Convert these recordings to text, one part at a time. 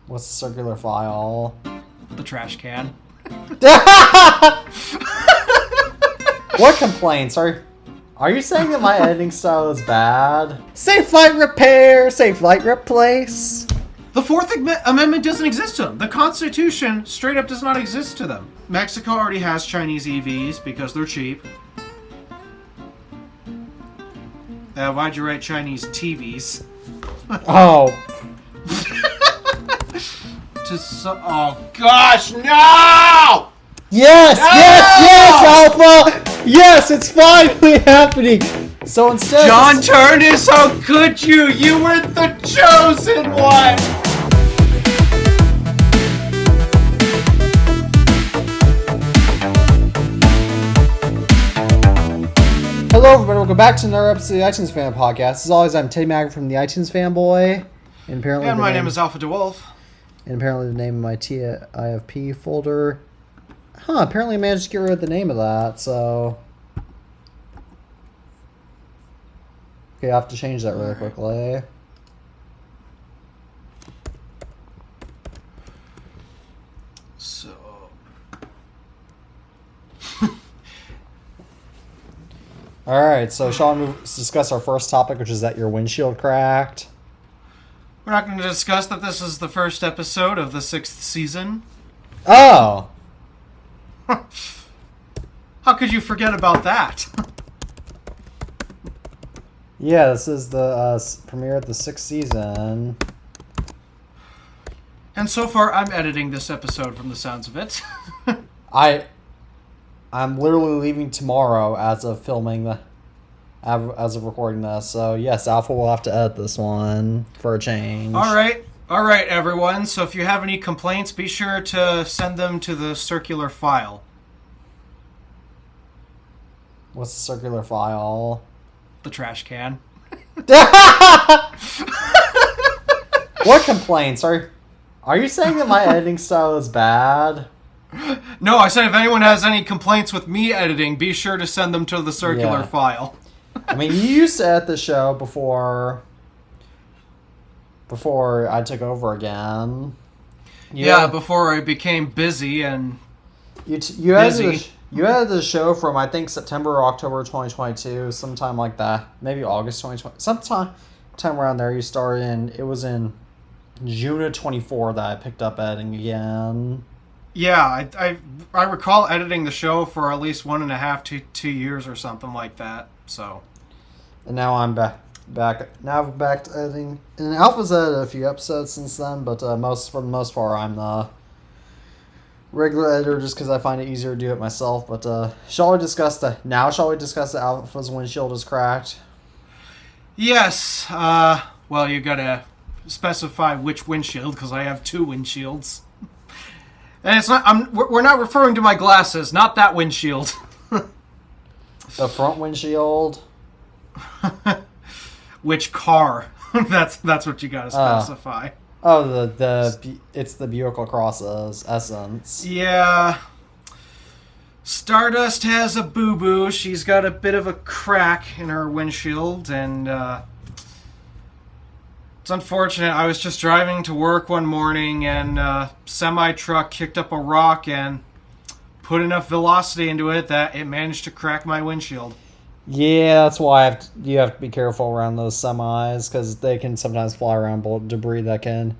What's the circular file? The trash can. What complaints? Are you saying that my editing style is bad? Safe flight repair, safe flight replace. The Fourth Amendment doesn't exist to them. The Constitution straight up does not exist to them. Mexico already has Chinese EVs because they're cheap. Why'd you write Chinese TVs? Oh. Oh gosh, no! Yes, No! yes, Alpha! Yes, it's finally happening! So instead John Turnus, how could you? You were the chosen one! Hello everybody, welcome back to another episode of the iTunes Fan Podcast. As always, I'm Teddy Magger from the iTunes Fanboy. And apparently my name is Alpha DeWolf. And apparently the name of my TIFP folder. Apparently I managed to get rid of the name of that, so... Okay, I have to change that really quickly. So... Alright, so shall we discuss our first topic, which is that your windshield cracked? We're not going to discuss that this is the first episode of the 6th season. Oh! How could you forget about that? Yeah, this is the premiere of the 6th season. And so far, I'm editing this episode from the sounds of it. I'm literally leaving tomorrow as of filming as of recording this. So yes, Alpha will have to edit this one for a change. All right, everyone. So if you have any complaints, be sure to send them to the circular file. What's the circular file? The trash can. What complaints? Are you saying that my editing style is bad? No, I said if anyone has any complaints with me editing, be sure to send them to the circular file. I mean, you used to edit the show before I took over again. Before I became busy and you edited the show from, I think, September or October 2022, sometime like that. Maybe August 2020. Sometime around there you started, and it was in June of 24 that I picked up editing again. Yeah, I recall editing the show for at least 1.5 to 2 years or something like that. So, and now I'm back to editing. And Alpha's edited a few episodes since then, but for the most part, I'm the regular editor just because I find it easier to do it myself. But shall we discuss that Alpha's windshield is cracked? Yes. Well, you gotta specify which windshield because I have 2 windshields. And it's not. We're not referring to my glasses, not that windshield. The front windshield. Which car? That's what you gotta specify. It's the Buick LaCrosse's Essence. Yeah. Stardust has a boo-boo. She's got a bit of a crack in her windshield, and it's unfortunate. I was just driving to work one morning, and a semi-truck kicked up a rock and put enough velocity into it that it managed to crack my windshield. Yeah, that's why you have to be careful around those semis, because they can sometimes fly around debris that can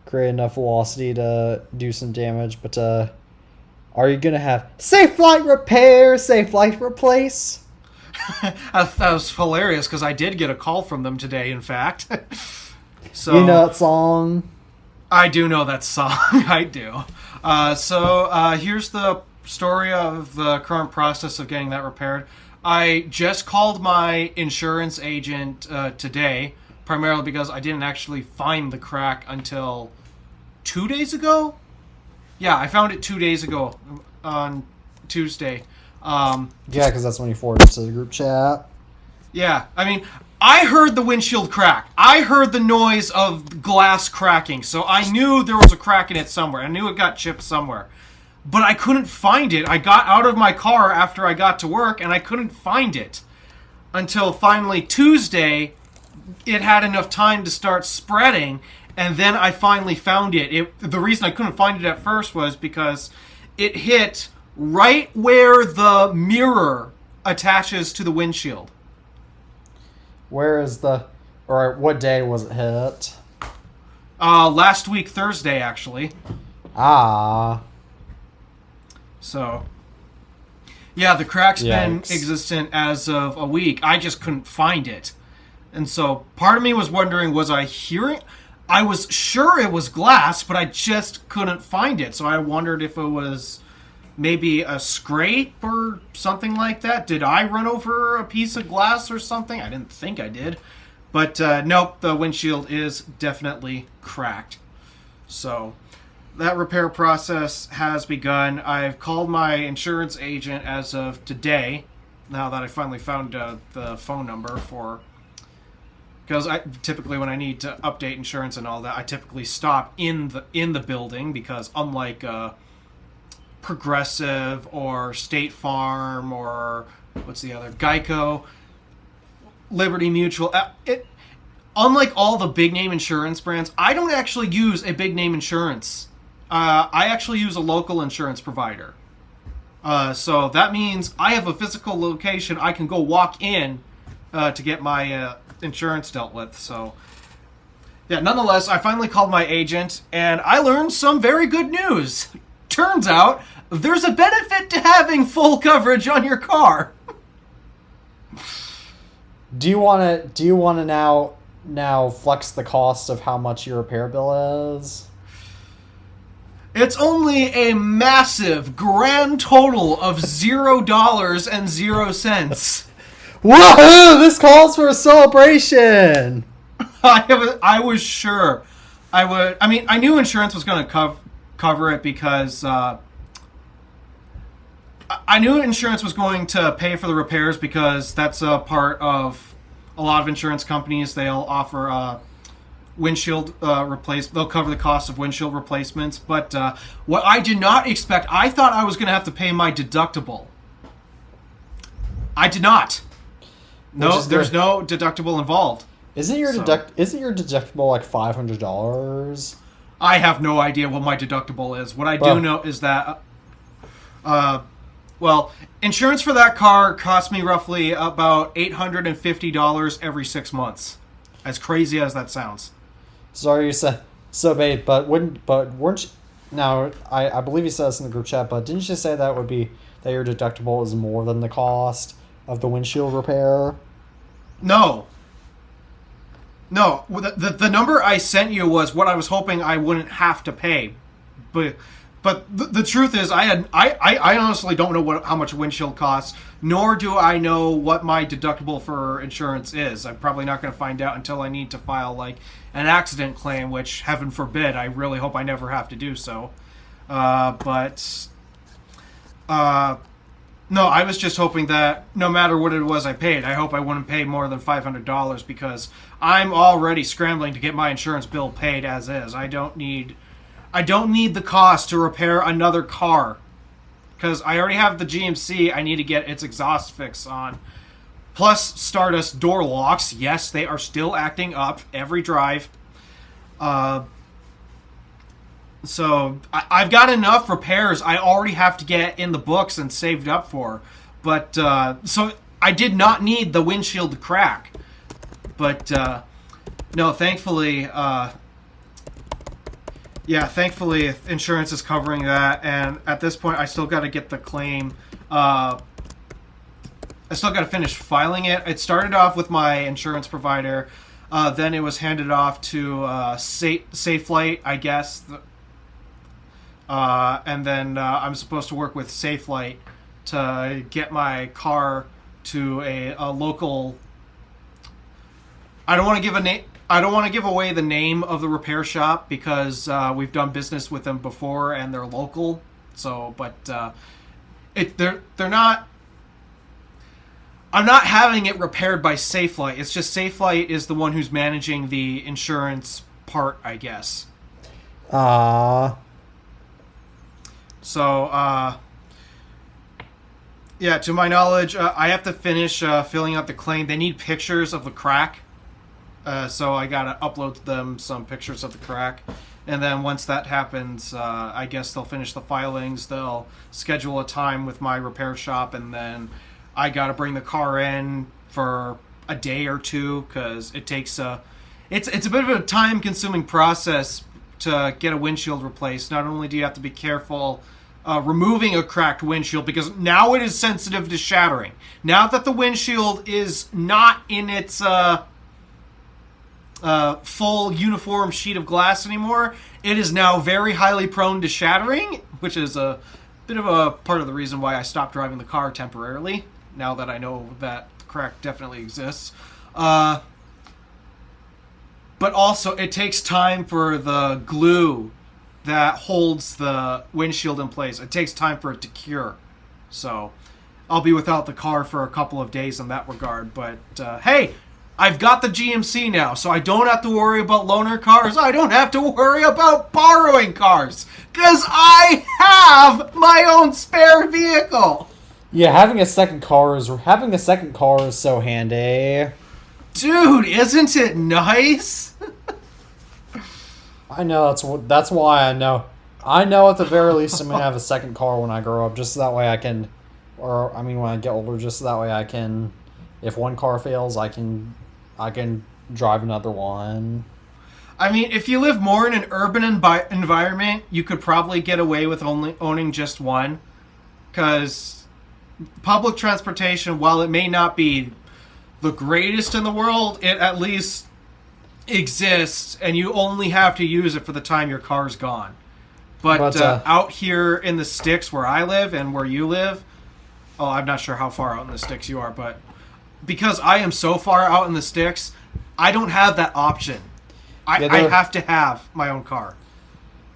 create enough velocity to do some damage. But are you going to have safe flight repair, safe flight replace? That was hilarious, because I did get a call from them today, in fact. So, you know that song? I do know that song. I do. Here's the story of the current process of getting that repaired. I just called my insurance agent today, primarily because I didn't actually find the crack until 2 days ago. Yeah, I found it 2 days ago on Tuesday. Yeah, because that's when you forwarded it to the group chat. Yeah, I mean, I heard the windshield crack. I heard the noise of glass cracking, so I knew there was a crack in it somewhere. I knew it got chipped somewhere. But I couldn't find it. I got out of my car after I got to work, and I couldn't find it. Until finally Tuesday, it had enough time to start spreading, and then I finally found it. The reason I couldn't find it at first was because it hit right where the mirror attaches to the windshield. Where is or what day was it hit? Last week, Thursday, actually. Ah. So, yeah, the crack's been Yikes. existent as of a week. I just couldn't find it. And so part of me was wondering, was I hearing? I was sure it was glass, but I just couldn't find it. So I wondered if it was maybe a scrape or something like that. Did I run over a piece of glass or something? I didn't think I did. But nope, the windshield is definitely cracked. So that repair process has begun. I've called my insurance agent as of today, now that I finally found the phone number for... Because I typically, when I need to update insurance and all that, I typically stop in the building, because unlike Progressive or State Farm or what's the other, Geico, Liberty Mutual, unlike all the big name insurance brands, I don't actually use a big name insurance. I actually use a local insurance provider. So that means I have a physical location I can go walk in to get my insurance dealt with. So yeah, nonetheless, I finally called my agent and I learned some very good news. Turns out there's a benefit to having full coverage on your car. Do you want to now flex the cost of how much your repair bill is? It's only a massive grand total of $0.00. Woohoo! This calls for a celebration. I was sure I would. I mean, I knew insurance was going to cover it because I knew insurance was going to pay for the repairs, because that's a part of a lot of insurance companies. They'll offer windshield replace. They'll cover the cost of windshield replacements. But what I did not expect, I thought I was going to have to pay my deductible. I did not. No, there's no deductible involved. Isn't your deductible like $500? I have no idea what my deductible is. What I do know is that, well, insurance for that car cost me roughly about $850 every 6 months. As crazy as that sounds. Sorry, you said so, babe. But weren't you, now? I believe you said this in the group chat, but didn't you say that would be that your deductible is more than the cost of the windshield repair? No. The number I sent you was what I was hoping I wouldn't have to pay, but the truth is I honestly don't know how much a windshield costs, nor do I know what my deductible for insurance is. I'm probably not going to find out until I need to file like an accident claim, which heaven forbid, I really hope I never have to do so. No, I was just hoping that no matter what it was I paid, I hope I wouldn't pay more than $500, because I'm already scrambling to get my insurance bill paid as is. I don't need the cost to repair another car, because I already have the GMC. I need to get its exhaust fix on. Plus Stardust door locks. Yes, they are still acting up every drive. So I've got enough repairs I already have to get in the books and saved up for. But so I did not need the windshield to crack. But no, thankfully, thankfully insurance is covering that. And at this point, I still got to get the claim. I still got to finish filing it. It started off with my insurance provider. Then it was handed off to Safelite, I guess. And then I'm supposed to work with Safelite to get my car to a local. I don't want to give a name. I don't want to give away the name of the repair shop, because we've done business with them before and they're local. So, but they're not. I'm not having it repaired by Safelite. It's just Safelite is the one who's managing the insurance part, I guess. So, yeah, to my knowledge, I have to finish filling out the claim. They need pictures of the crack. So I gotta upload them some pictures of the crack, and then once that happens, I guess they'll finish the filings. They'll schedule a time with my repair shop, and then I gotta bring the car in for a day or two because it takes it's a bit of a time-consuming process to get a windshield replaced. Not only do you have to be careful removing a cracked windshield because now it is sensitive to shattering. Now that the windshield is not in its full uniform sheet of glass anymore, it is now very highly prone to shattering, which is a bit of a part of the reason why I stopped driving the car temporarily, now that I know that the crack definitely exists. But also, it takes time for the glue that holds the windshield in place. It takes time for it to cure. So, I'll be without the car for a couple of days in that regard. But, hey, I've got the GMC now, so I don't have to worry about loaner cars. I don't have to worry about borrowing cars, because I have my own spare vehicle. Yeah, having a second car is so handy. Dude, isn't it nice? I know that's why I know. I know at the very least I'm gonna have a second car when I grow up, just so that way I can, when I get older, just so that way I can, if one car fails, I can drive another one. I mean, if you live more in an urban environment, you could probably get away with only owning just one, because public transportation, while it may not be the greatest in the world, it at least exists, and you only have to use it for the time your car's gone. But out here in the sticks where I live and where you live, I'm not sure how far out in the sticks you are, but because I am so far out in the sticks, I don't have that option. I have to have my own car.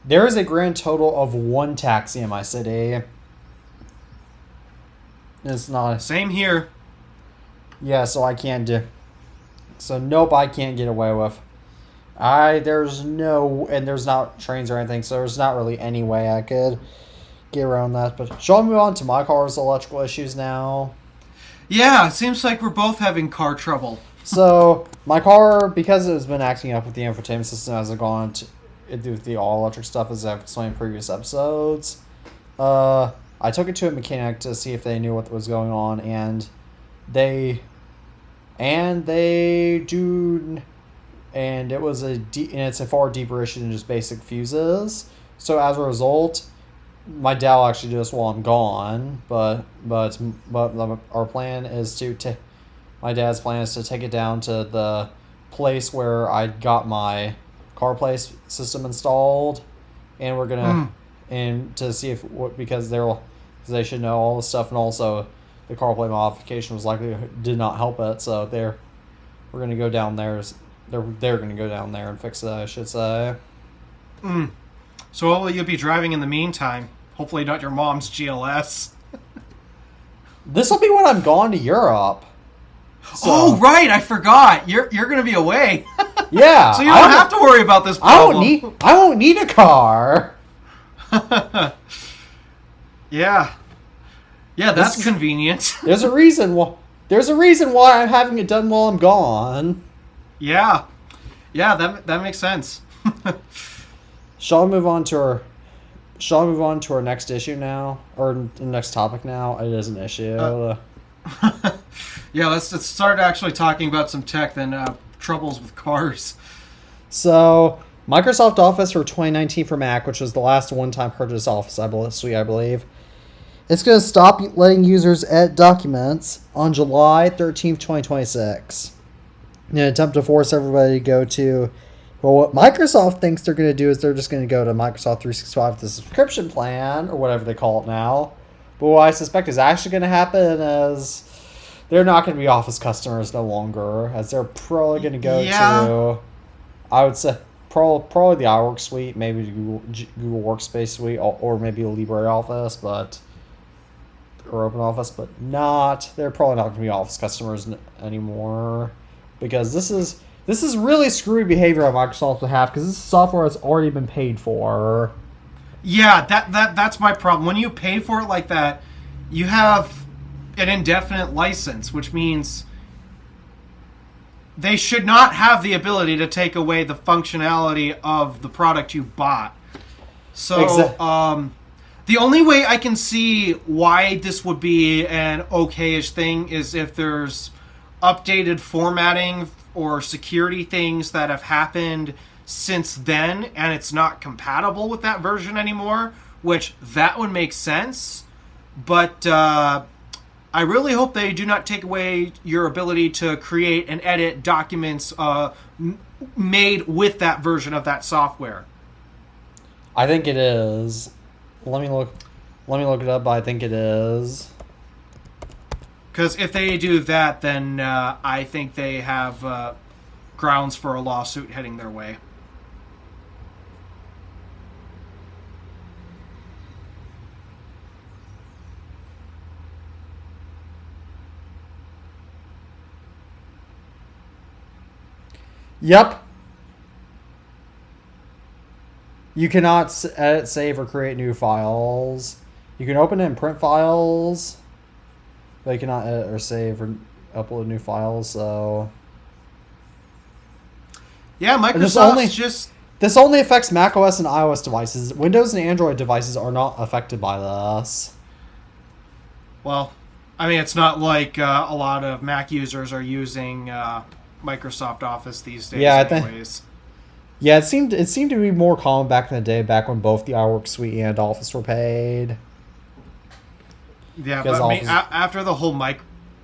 There is a grand total of one taxi in my city. It's not... Same here. Yeah, so I can't do... So nope, I can't get away with. There's not trains or anything, so there's not really any way I could get around that. But shall we move on to my car's electrical issues now? Yeah, it seems like we're both having car trouble. So, my car, because it has been acting up with the infotainment system as I've gone to do the all-electric stuff, as I've explained in previous episodes, I took it to a mechanic to see if they knew what was going on, and they do, and it's a far deeper issue than just basic fuses. So as a result, my dad will actually do this while I'm gone, but our plan is my dad's plan is to take it down to the place where I got my CarPlay system installed, and we're gonna and to see because they should know all the stuff, and also the CarPlay modification did not help it, so we're gonna go down there. They're gonna go down there and fix it, I should say. So what will you be driving in the meantime? Hopefully not your mom's GLS. This will be when I'm gone to Europe. So, oh right, I forgot. You're gonna be away. Yeah. So you don't have to worry about this problem. I won't need a car. Yeah. Yeah, that's convenient. There's a reason why I'm having it done while I'm gone. Yeah. Yeah, that makes sense. Shall we move on to our next issue now, or the next topic now? It is an issue. Yeah, let's start actually talking about some tech than troubles with cars. So, Microsoft Office for 2019 for Mac, which was the last one-time purchase Office suite, I believe, it's going to stop letting users edit documents on July 13th, 2026. In an attempt to force everybody to go to... Well, what Microsoft thinks they're going to do is they're just going to go to Microsoft 365 the subscription plan, or whatever they call it now. But what I suspect is actually going to happen is they're not going to be Office customers no longer, as they're probably going to go to, I would say, probably the iWork suite, maybe the Google Workspace suite, or maybe LibreOffice, or OpenOffice, but they're probably not going to be Office customers anymore, because this is really screwy behavior on Microsoft's behalf, because this software has already been paid for. Yeah, that's my problem. When you pay for it like that, you have an indefinite license, which means they should not have the ability to take away the functionality of the product you bought. So, the only way I can see why this would be an okay-ish thing is if there's updated formatting or security things that have happened since then, and it's not compatible with that version anymore, which that would make sense. But I really hope they do not take away your ability to create and edit documents made with that version of that software. I think it is. Let me look it up, but I think it is. Because if they do that, then I think they have grounds for a lawsuit heading their way. Yep. You cannot edit, save, or create new files. You can open and print files, but you cannot edit or save or upload new files, so... Yeah, Microsoft's This only affects macOS and iOS devices. Windows and Android devices are not affected by this. Well, I mean, it's not like a lot of Mac users are using Microsoft Office these days. Yeah, anyways. It seemed to be more common back in the day, back when both the iWork Suite and Office were paid. Yeah, but I mean, after the whole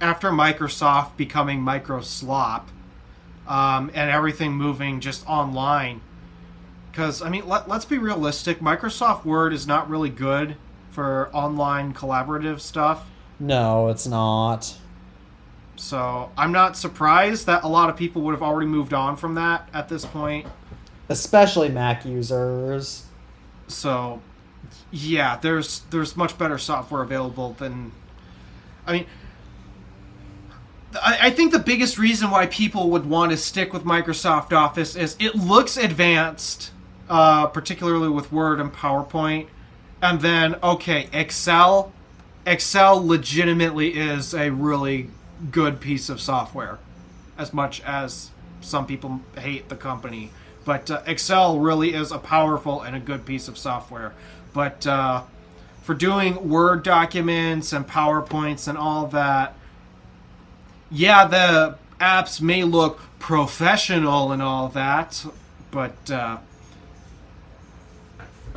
after Microsoft becoming Microslop, and everything moving just online, because I mean, let's be realistic. Microsoft Word is not really good for online collaborative stuff. No, it's not. So I'm not surprised that a lot of people would have already moved on from that at this point. Especially Mac users. So, yeah, there's much better software available than... I mean, I think the biggest reason why people would want to stick with Microsoft Office is it looks advanced, particularly with Word and PowerPoint. And then, okay, Excel. Excel legitimately is a really good piece of software, as much as some people hate the company. But Excel really is a powerful and a good piece of software. But for doing Word documents and PowerPoints and all that, yeah, the apps may look professional and all that, but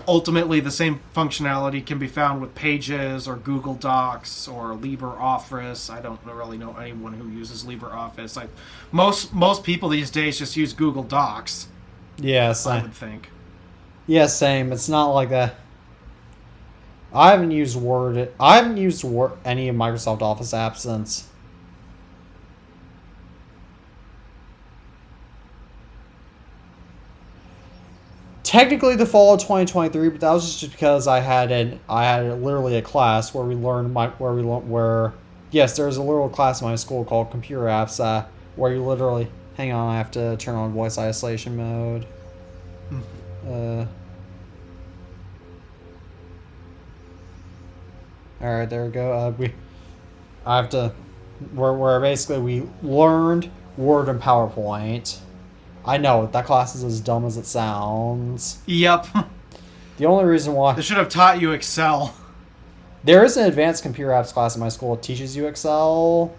ultimately the same functionality can be found with Pages or Google Docs or LibreOffice. I don't really know anyone who uses LibreOffice. Most people these days just use Google Docs. Yes, I would think. Yeah, same. It's not like that. I haven't used Word. I haven't used any of Microsoft Office apps since. Technically the fall of 2023, but that was just because I had literally a class where we learned yes, there's a little class in my school called Computer Apps where you literally... Hang on, I have to turn on voice isolation mode. Alright, there we go. Where basically we learned Word and PowerPoint. I know, that class is as dumb as it sounds. Yep. The only reason why... They should have taught you Excel. There is an advanced computer apps class in my school that teaches you Excel.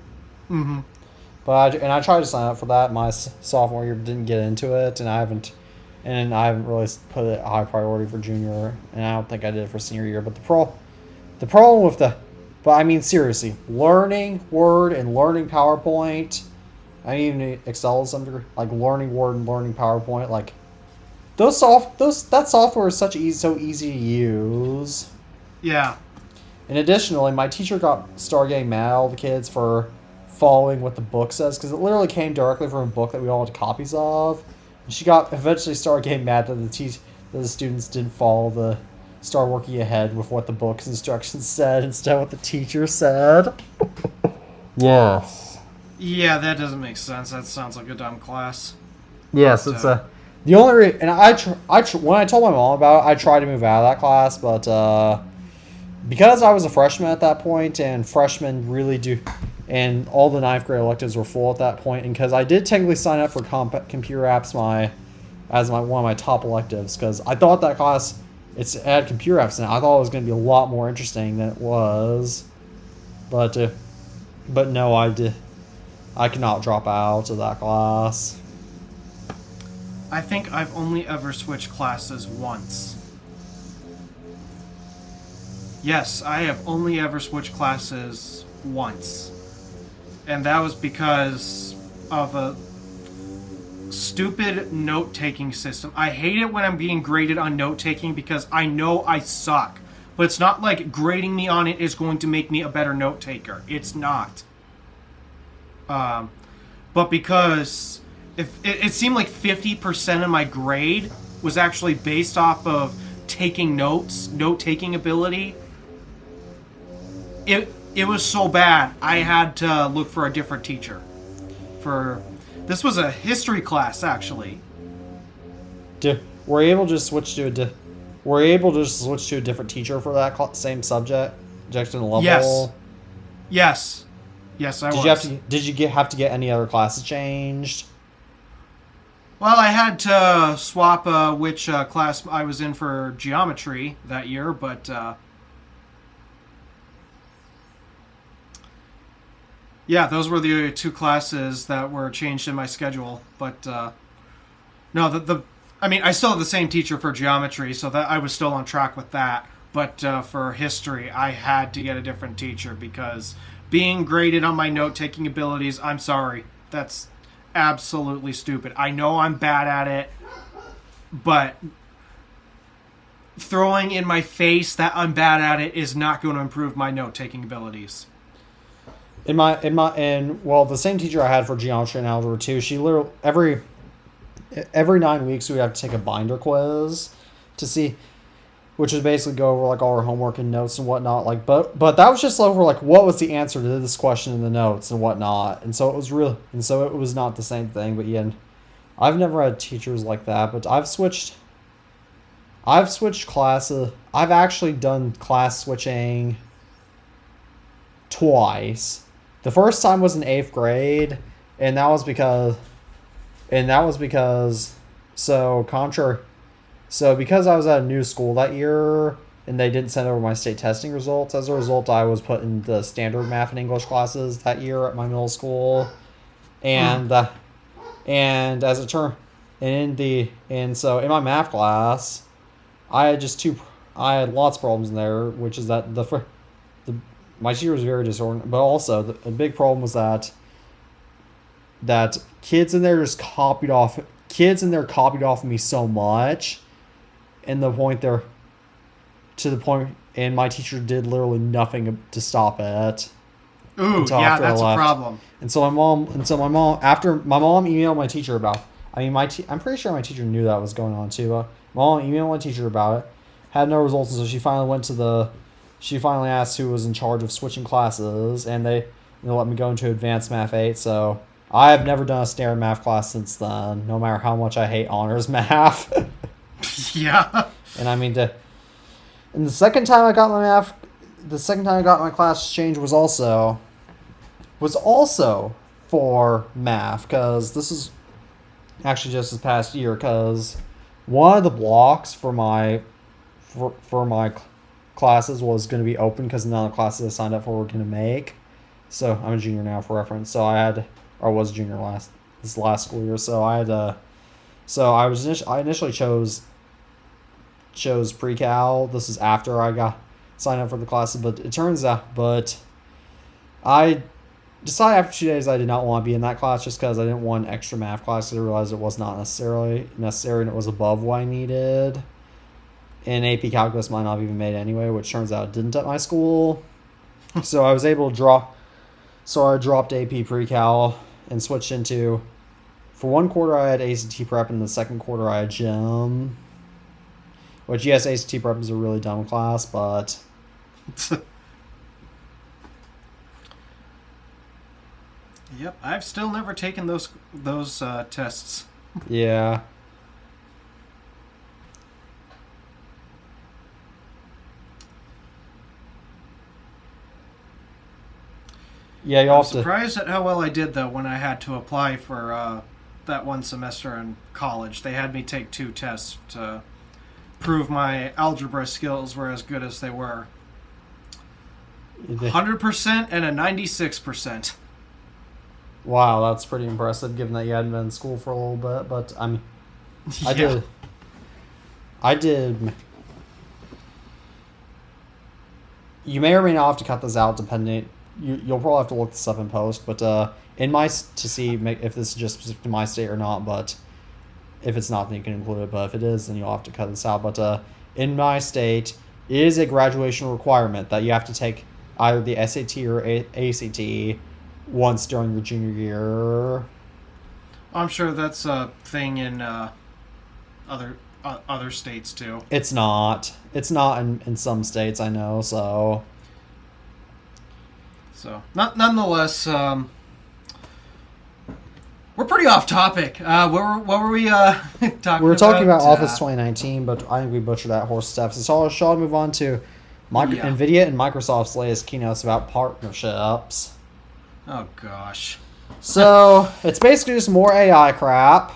Mm-hmm. But I tried to sign up for that. My sophomore year didn't get into it, and I haven't really put it a high priority for junior, and I don't think I did it for senior year. But the problem with but I mean seriously, learning Word and learning PowerPoint, I even Excel to some degree, like learning Word and learning PowerPoint, like that software is so easy to use. Yeah. And additionally, my teacher started getting mad at all the kids for following what the book says, because it literally came directly from a book that we all had copies of. And she eventually started getting mad that the students didn't start working ahead with what the book's instructions said instead of what the teacher said. Yes. Yeah, that doesn't make sense. That sounds like a dumb class. Yes, it's the only and when I told my mom about it, I tried to move out of that class, but because I was a freshman at that point, and freshmen really do, and all the ninth grade electives were full at that point. And because I did technically sign up for computer apps as one of my top electives, because I thought that class it had computer apps now. I thought it was going to be a lot more interesting than it was, but no, I cannot drop out of that class. I think I've only ever switched classes once. Yes, I have only ever switched classes once. And that was because of a stupid note-taking system. I hate it when I'm being graded on note-taking because I know I suck. But it's not like grading me on it is going to make me a better note-taker. It's not. But because if it seemed like 50% of my grade was actually based off of taking notes, note-taking ability, it was so bad I had to look for a different teacher. This was a history class, actually. We're able to switch to a different teacher for that same subject in the level. Yes, I was. Did you have to get any other classes changed? Well, I had to swap which class I was in for geometry that year, but yeah, those were the two classes that were changed in my schedule. But no, I mean, I still have the same teacher for geometry, so that I was still on track with that. But for history, I had to get a different teacher because being graded on my note-taking abilities, I'm sorry, that's absolutely stupid. I know I'm bad at it, but throwing in my face that I'm bad at it is not going to improve my note-taking abilities. The same teacher I had for geometry and algebra 2, she literally every 9 weeks we would have to take a binder quiz to see, which would basically go over like all our homework and notes and whatnot. Like, but that was just over like what was the answer to this question in the notes and whatnot. And so it was not the same thing. But yeah, I've never had teachers like that. But I've switched classes. I've actually done class switching twice. The first time was in 8th grade, and that was because because I was at a new school that year and they didn't send over my state testing results, as a result I was put in the standard math and English classes that year at my middle school. And so in my math class I had lots of problems in there, which is that my teacher was very disorganized, but also the big problem was that kids in there copied off of me so much, and and my teacher did literally nothing to stop it. Ooh, yeah, that's a problem. And so my mom emailed my teacher about. I'm pretty sure my teacher knew that was going on too. My mom emailed my teacher about it, had no results, and so she finally asked who was in charge of switching classes, and they let me go into Advanced Math 8. So I have never done a standard math class since then, no matter how much I hate honors math. Yeah. And the second time I got my class changed was also for math, because this is actually just this past year, because one of the blocks for my classes was going to be open because none of the classes I signed up for were going to make. So I'm a junior now for reference. So I was a junior this last school year. So I initially chose pre-cal. This is after I got signed up for the classes, but I decided after 2 days I did not want to be in that class just because I didn't want an extra math class. I realized it was not necessarily necessary and it was above what I needed. And AP Calculus might not have even made it anyway, which turns out it didn't at my school. So I was able to drop. So I dropped AP Pre-Cal and switched into. For one quarter I had ACT Prep, and the second quarter I had Gym. Which, yes, ACT Prep is a really dumb class, but. Yep, I've still never taken those tests. Yeah. Yeah, you'll I'm have to. surprised at how well I did, though, when I had to apply for that one semester in college. They had me take 2 tests to prove my algebra skills were as good as they were. 100% and a 96%. Wow, that's pretty impressive, given that you hadn't been in school for a little bit. But I mean, I Yeah. did. You may or may not have to cut this out, depending. You'll probably have to look this up in post. But to see if this is just specific to my state or not. But if it's not, then you can include it. But if it is, then you'll have to cut this out. But in my state, it is a graduation requirement that you have to take either the SAT or ACT once during your junior year. I'm sure that's a thing in other states, too. It's not. It's not in some states, I know, so... So, nonetheless, we're pretty off topic. What were we talking about? We were talking about Office 2019, but I think we butchered that horse steps. So shall I move on to NVIDIA and Microsoft's latest keynotes about partnerships? Oh, gosh. So, it's basically just more AI crap.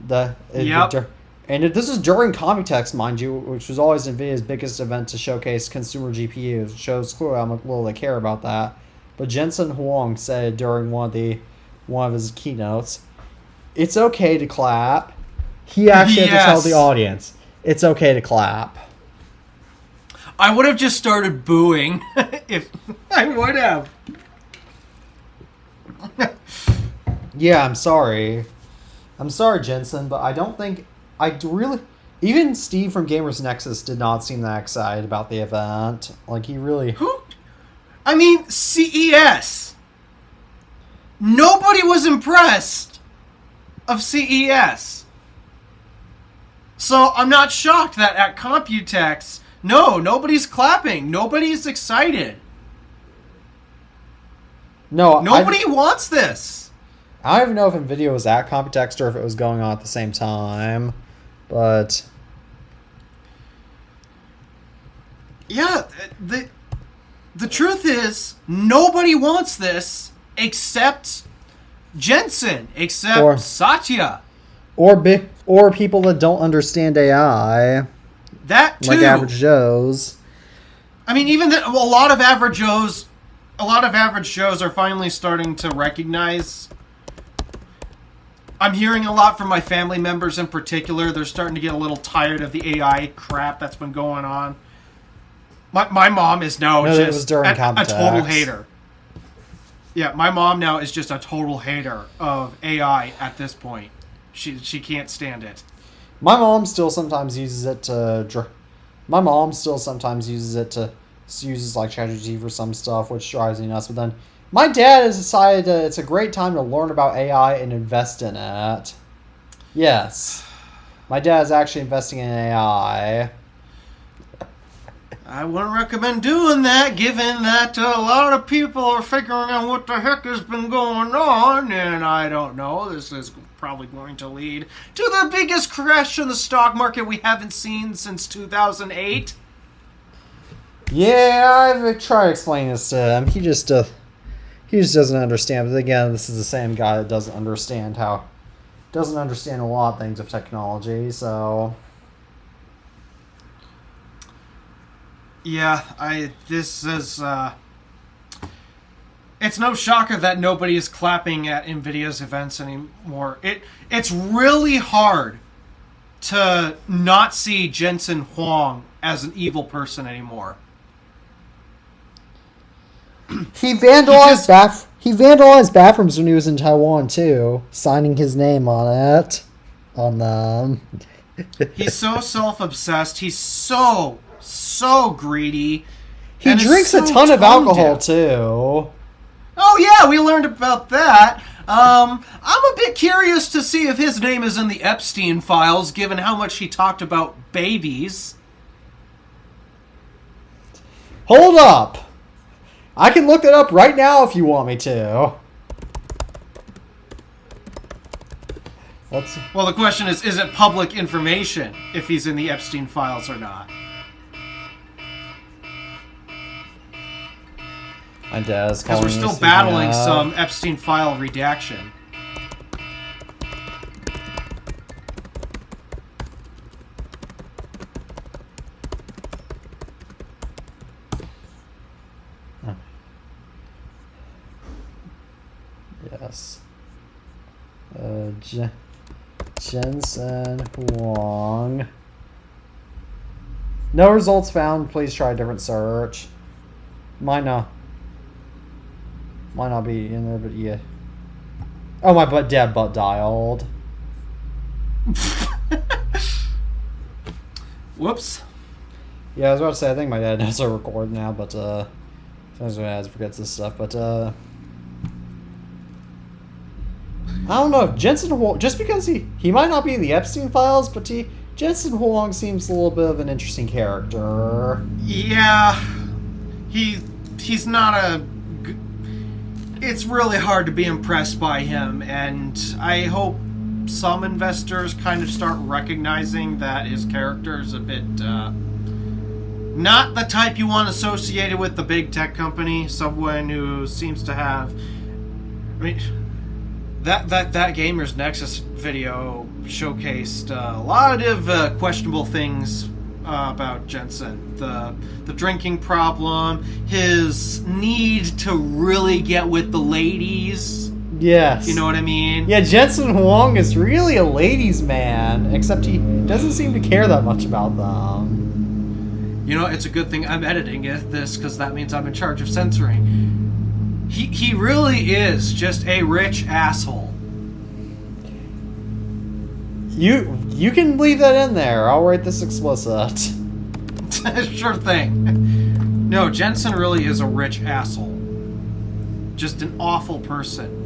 Yep. This is during Computex, mind you, which was always NVIDIA's biggest event to showcase consumer GPUs. It shows clearly how little they care about that. But Jensen Huang said during one of his keynotes, it's okay to clap. He actually had to tell the audience, it's okay to clap. I would have just started booing if I would have. Yeah, I'm sorry. I'm sorry, Jensen, but I don't think... Even Steve from Gamers Nexus did not seem that excited about the event. Like, he really... I mean, CES. Nobody was impressed of CES. So I'm not shocked that at Computex, nobody's clapping. Nobody's excited. Nobody wants this. I don't even know if NVIDIA was at Computex or if it was going on at the same time. But... yeah, the truth is, nobody wants this except Jensen, except Satya. Or people that don't understand AI. That too. Like average Joes. I mean, even a lot of average Joes are finally starting to recognize. I'm hearing a lot from my family members in particular. They're starting to get a little tired of the AI crap that's been going on. My mom is now just a total hater. Yeah, my mom now is just a total hater of AI at this point. She can't stand it. My mom still sometimes uses it to... uses like ChatGPT for some stuff, which drives me nuts. But then my dad has decided it's a great time to learn about AI and invest in it. Yes. My dad is actually investing in AI. I wouldn't recommend doing that, given that a lot of people are figuring out what the heck has been going on, and I don't know. This is probably going to lead to the biggest crash in the stock market we haven't seen since 2008. Yeah, I've tried explaining this to him. He just doesn't understand. But again, this is the same guy that doesn't understand a lot of things of technology. So yeah, this is it's no shocker that nobody is clapping at NVIDIA's events anymore. It's really hard to not see Jensen Huang as an evil person anymore. He vandalized bathrooms when he was in Taiwan too, signing his name on them. He's so self-obsessed. He's so greedy. He drinks a ton of alcohol too. Oh yeah, we learned about that. I'm a bit curious to see if his name is in the Epstein files, given how much he talked about babies. Hold up. I can look it up right now if you want me to. Well, the question is it public information if he's in the Epstein files or not? My dad's because calling we're me, still speaking battling of. some Epstein file redaction. Yes. Jensen Huang. No results found. Please try a different search. Might not be in there, but yeah. Oh, my dad butt dialed. Whoops. Yeah, I was about to say, I think my dad knows I record now, but sometimes my dad forgets this stuff, but I don't know. Jensen Huang, just because he might not be in the Epstein files, but Jensen Huang seems a little bit of an interesting character. Yeah, he's not a. It's really hard to be impressed by him, and I hope some investors kind of start recognizing that his character is a bit not the type you want associated with the big tech company. Someone who seems to have. I mean, that Gamers Nexus video showcased a lot of questionable things about Jensen. The drinking problem, his need to really get with the ladies. Yes. You know what I mean? Yeah, Jensen Huang is really a ladies' man, except he doesn't seem to care that much about them. You know, it's a good thing I'm editing this, because that means I'm in charge of censoring. He really is just a rich asshole. You can leave that in there. I'll write this explicit. Sure thing. No, Jensen really is a rich asshole. Just an awful person.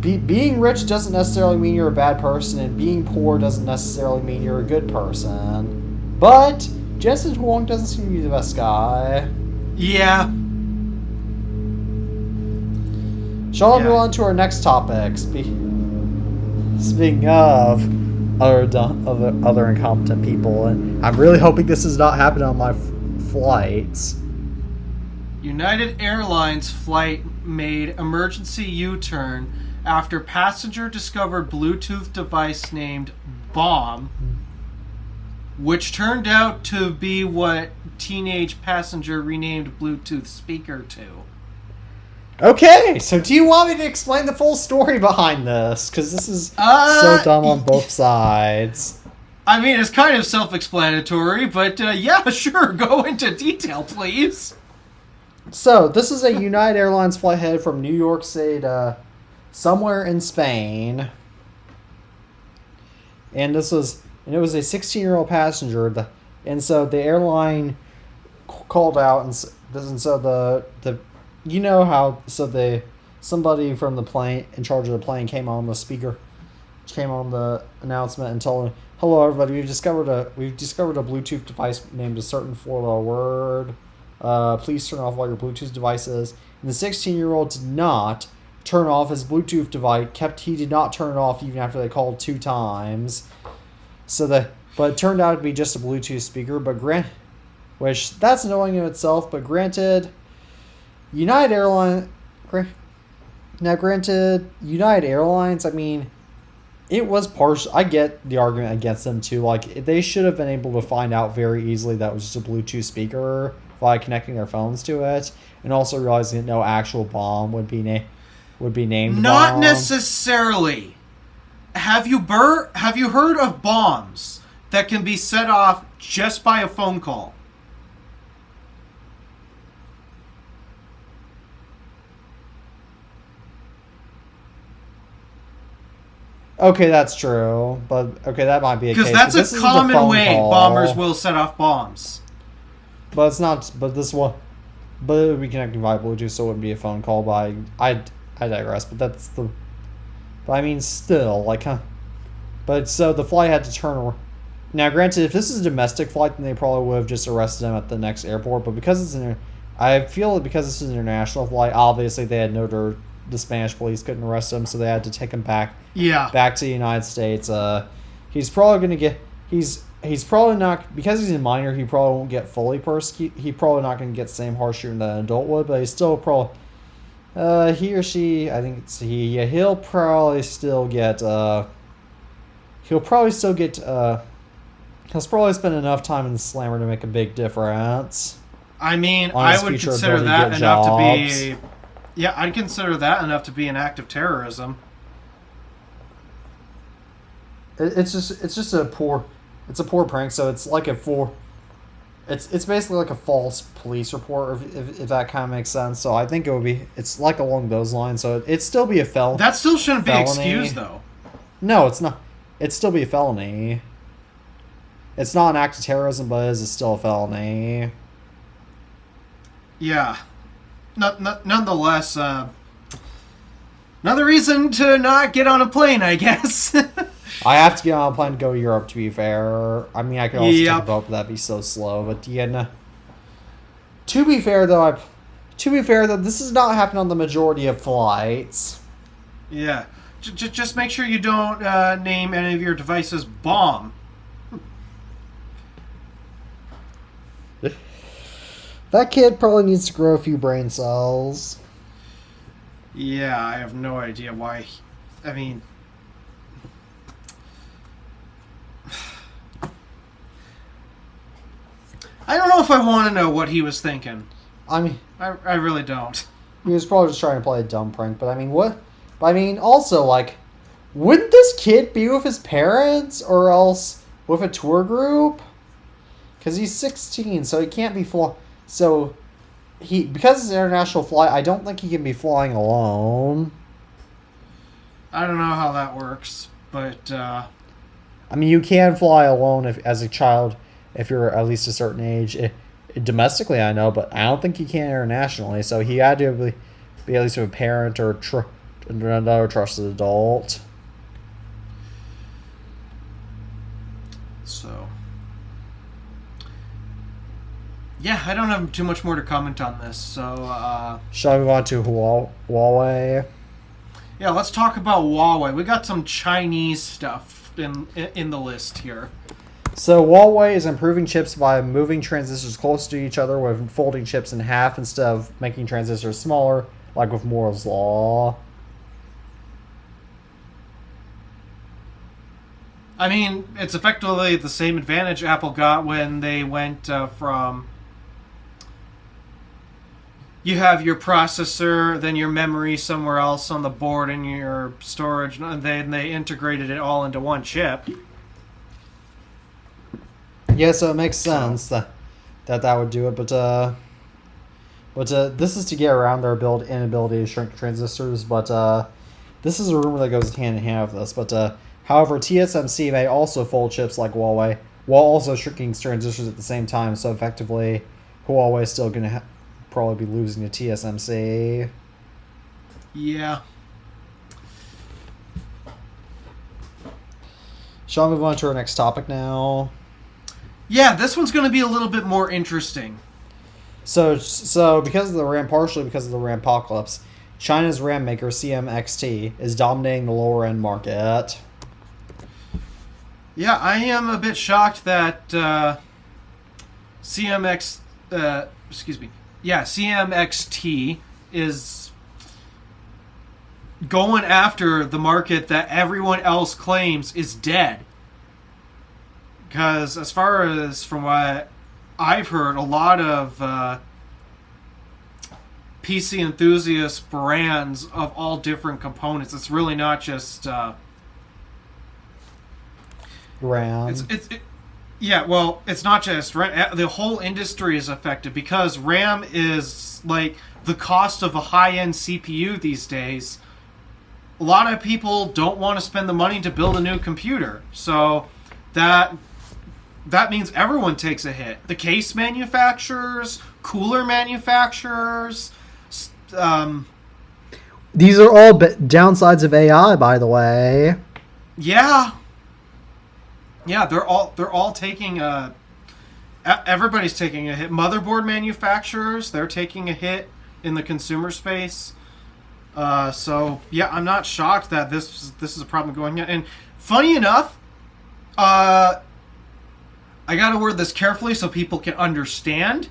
Being rich doesn't necessarily mean you're a bad person, and being poor doesn't necessarily mean you're a good person. But Jensen Huang doesn't seem to be the best guy. Yeah. Shall I move on to our next topic? Speaking of other incompetent people, and I'm really hoping this does not happen on my flights. United Airlines flight made emergency U-turn after passenger discovered Bluetooth device named Bomb, which turned out to be what teenage passenger renamed Bluetooth speaker to. Okay, so do you want me to explain the full story behind this? Because this is so dumb on both sides. I mean, it's kind of self-explanatory, but yeah, sure, go into detail, please. So, this is a United Airlines flight headed from New York City to somewhere in Spain. And it was a 16-year-old passenger. And so the airline called out, and so the you know how somebody from the plane in charge of the plane came on the speaker, came on the announcement and told them, "Hello everybody, we've discovered a Bluetooth device named a certain 4-letter word. Please turn off all your Bluetooth devices." And the 16-year-old did not turn off his Bluetooth device. He did not turn it off even after they called 2 times. But it turned out to be just a Bluetooth speaker. Which that's annoying in itself. But granted, United Airlines. United Airlines. I mean, it was partial. I get the argument against them too. Like, they should have been able to find out very easily that it was just a Bluetooth speaker by connecting their phones to it, and also realizing that no actual bomb would be named. Not bomb. necessarily. Have you heard of bombs that can be set off just by a phone call? Okay, that's true, but okay, that might be a case. Because that's a common way bombers will set off bombs. But it's not. But this one. But it would be connecting via Bluetooth, so it wouldn't be a phone call. But I digress. But that's the. But I mean, still, like, huh? But so the flight had to turn. Now, granted, if this is a domestic flight, then they probably would have just arrested him at the next airport. But because it's I feel that because this is an international flight, obviously they had no. The Spanish police couldn't arrest him, so they had to take him back. Yeah. Back to the United States. He's probably gonna get. he's probably not, because he's a minor. He probably won't get fully persecuted. He probably not going to get the same harsh treatment that an adult would, but he's still probably. He or she, I think it's he. Yeah, he'll probably still get. He'll probably still get. He'll probably spend enough time in the slammer to make a big difference. I mean, On his I would future consider ability to that get enough jobs. to be. Yeah, I'd consider that enough to be an act of terrorism. It's just a poor. It's a poor prank. So it's like a four. It's basically like a false police report, if that kind of makes sense. So I think it would be. It's like along those lines. So it'd still be a That still shouldn't be felony. excused, though. No, it's not. It'd still be a felony. It's not an act of terrorism, but it is still a felony. Yeah. Nonetheless, another reason to not get on a plane, I guess. I have to get on a plane to go to Europe, to be fair. I mean, I could also take a Yep. boat, but that'd be so slow. But yeah, no. To be fair, though, this has not happened on the majority of flights. Yeah. Just make sure you don't name any of your devices bomb. That kid probably needs to grow a few brain cells. Yeah, I have no idea why. I mean, I don't know if I want to know what he was thinking. I mean, I really don't. he was probably just trying to play a dumb prank. But I mean, what? But I mean, also, like, wouldn't this kid be with his parents or else with a tour group? Because he's 16, so he can't be So, because it's an international flight, I don't think he can be flying alone. I don't know how that works, but I mean, you can fly alone as a child if you're at least a certain age. Domestically, I know, but I don't think you can internationally. So he had to be at least with a parent or another trusted adult. so. Yeah, I don't have too much more to comment on this. So, Shall we move on to Huawei? yeah, let's talk about Huawei. We got some Chinese stuff in the list here. So Huawei is improving chips by moving transistors closer to each other with folding chips in half instead of making transistors smaller, like with Moore's law. I mean, it's effectively the same advantage Apple got when they went from... You have your processor, then your memory somewhere else on the board, and your storage, and then they integrated it all into one chip. Yeah, so it makes sense that would do it, but this is to get around their inability to shrink transistors. But this is a rumor that goes hand in hand with this. But however, TSMC may also fold chips like Huawei while also shrinking transistors at the same time. So effectively, Huawei is still going to probably be losing to TSMC. Yeah. Shall we move on to our next topic now? Yeah, this one's going to be a little bit more interesting. So because of the RAM, partially because of the RAM apocalypse, China's RAM maker CMXT is dominating the lower end market. Yeah, I am a bit shocked that CMXT is going after the market that everyone else claims is dead. Because as far as from what I've heard, a lot of PC enthusiast brands of all different components. It's really not just RAM. Yeah, well, it's not just RAM. The whole industry is affected because RAM is like the cost of a high-end CPU these days. A lot of people don't want to spend the money to build a new computer, so that means everyone takes a hit. The case manufacturers, cooler manufacturers. These are all downsides of AI, by the way. Yeah, they're all taking a. Everybody's taking a hit. Motherboard manufacturers, they're taking a hit in the consumer space. So yeah, I'm not shocked that this is a problem going on. And funny enough, I gotta word this carefully so people can understand.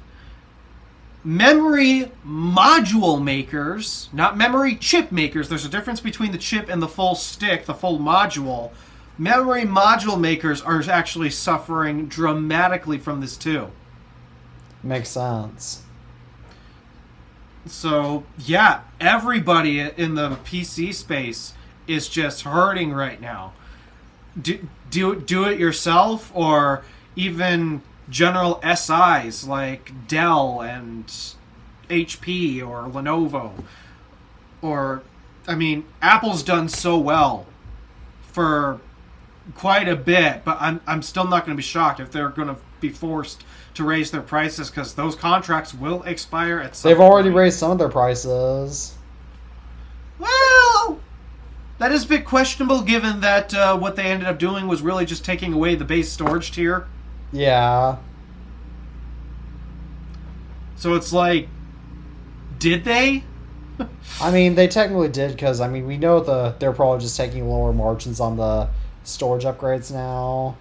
Memory module makers, not memory chip makers. There's a difference between the chip and the full stick, the full module. Memory module makers are actually suffering dramatically from this too. Makes sense. So, yeah, everybody in the PC space is just hurting right now. Do it yourself, or even general SIs like Dell and HP or Lenovo. Or, I mean, Apple's done so well for quite a bit, but I'm still not going to be shocked if they're going to be forced to raise their prices, because those contracts will expire at some They've already point. raised some of their prices. Well, that is a bit questionable given that what they ended up doing was really just taking away the base storage tier. Yeah. So it's like, did they? I mean, they technically did, because, I mean, we know they're probably just taking lower margins on the storage upgrades now.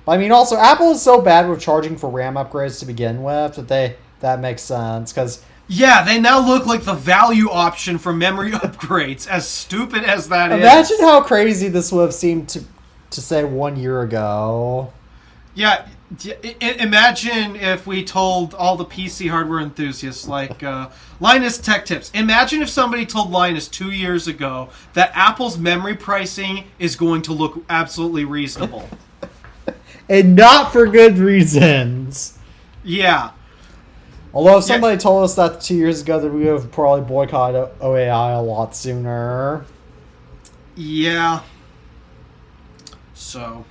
But, I mean, also, Apple is so bad with charging for RAM upgrades to begin with that makes sense, because... Yeah, they now look like the value option for memory upgrades, as stupid as that is. Imagine how crazy this would have seemed to say 1 year ago. Yeah, imagine if we told all the PC hardware enthusiasts like Linus Tech Tips. Imagine if somebody told Linus 2 years ago that Apple's memory pricing is going to look absolutely reasonable. And not for good reasons. Yeah. Although if somebody told us that 2 years ago, then we would have probably boycotted OAI a lot sooner. Yeah. So...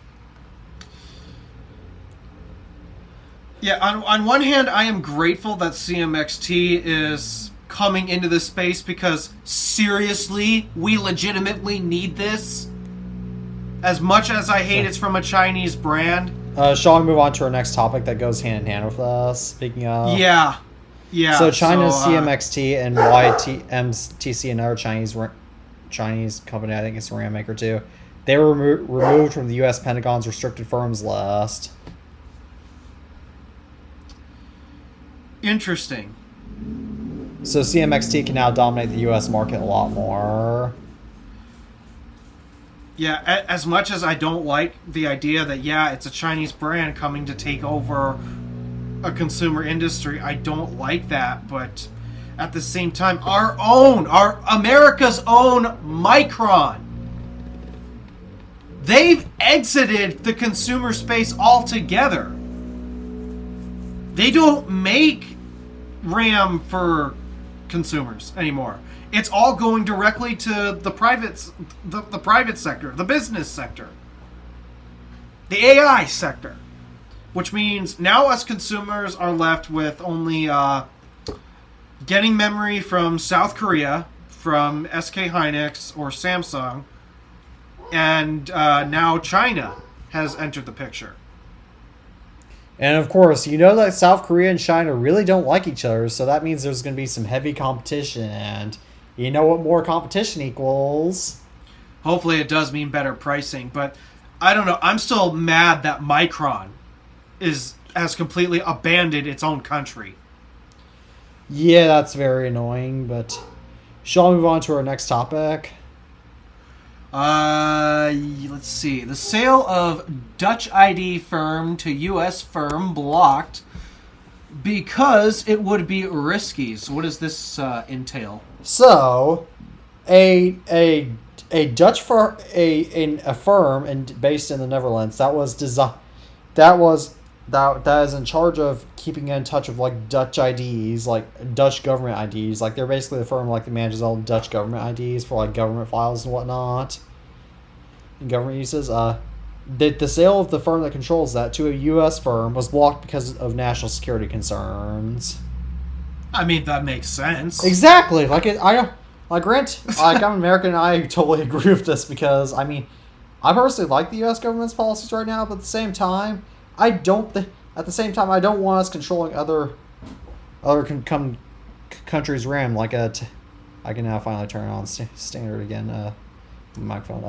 Yeah, on one hand, I am grateful that CMXT is coming into this space, because seriously, we legitimately need this. As much as I hate it's from a Chinese brand. Shall we move on to our next topic that goes hand in hand with us? Speaking of... Yeah. So China's CMXT and YTMTC, another Chinese company, I think it's a RAM maker too, they were removed from the U.S. Pentagon's restricted firms list. Interesting. So CMXT can now dominate the U.S. market a lot more. Yeah, as much as I don't like the idea that, yeah, it's a Chinese brand coming to take over a consumer industry, I don't like that, but at the same time, our America's own Micron, they've exited the consumer space altogether. They don't make RAM for consumers anymore. It's all going directly to the private sector, the business sector, the AI sector, which means now us consumers are left with only getting memory from South Korea, from SK Hynix or Samsung, and now China has entered the picture. And of course, you know that South Korea and China really don't like each other, so that means there's going to be some heavy competition, and you know what more competition equals? Hopefully it does mean better pricing, but I don't know. I'm still mad that Micron has completely abandoned its own country. Yeah, that's very annoying, but shall we move on to our next topic? Let's see. The sale of Dutch ID firm to U.S. firm blocked because it would be risky. So what does this entail? So, a Dutch firm, a firm based in the Netherlands that is in charge of keeping in touch with like Dutch IDs, like Dutch government IDs. Like they're basically the firm like that manages all Dutch government IDs for like government files and whatnot, and government uses. The sale of the firm that controls that to a U.S. firm was blocked because of national security concerns. I mean, that makes sense. Exactly. I'm American and I totally agree with this, because I mean, I personally like the U.S. government's policies right now, but at the same time, I don't want us controlling other countries' RAM. Like I can now finally turn on standard again. Microphone.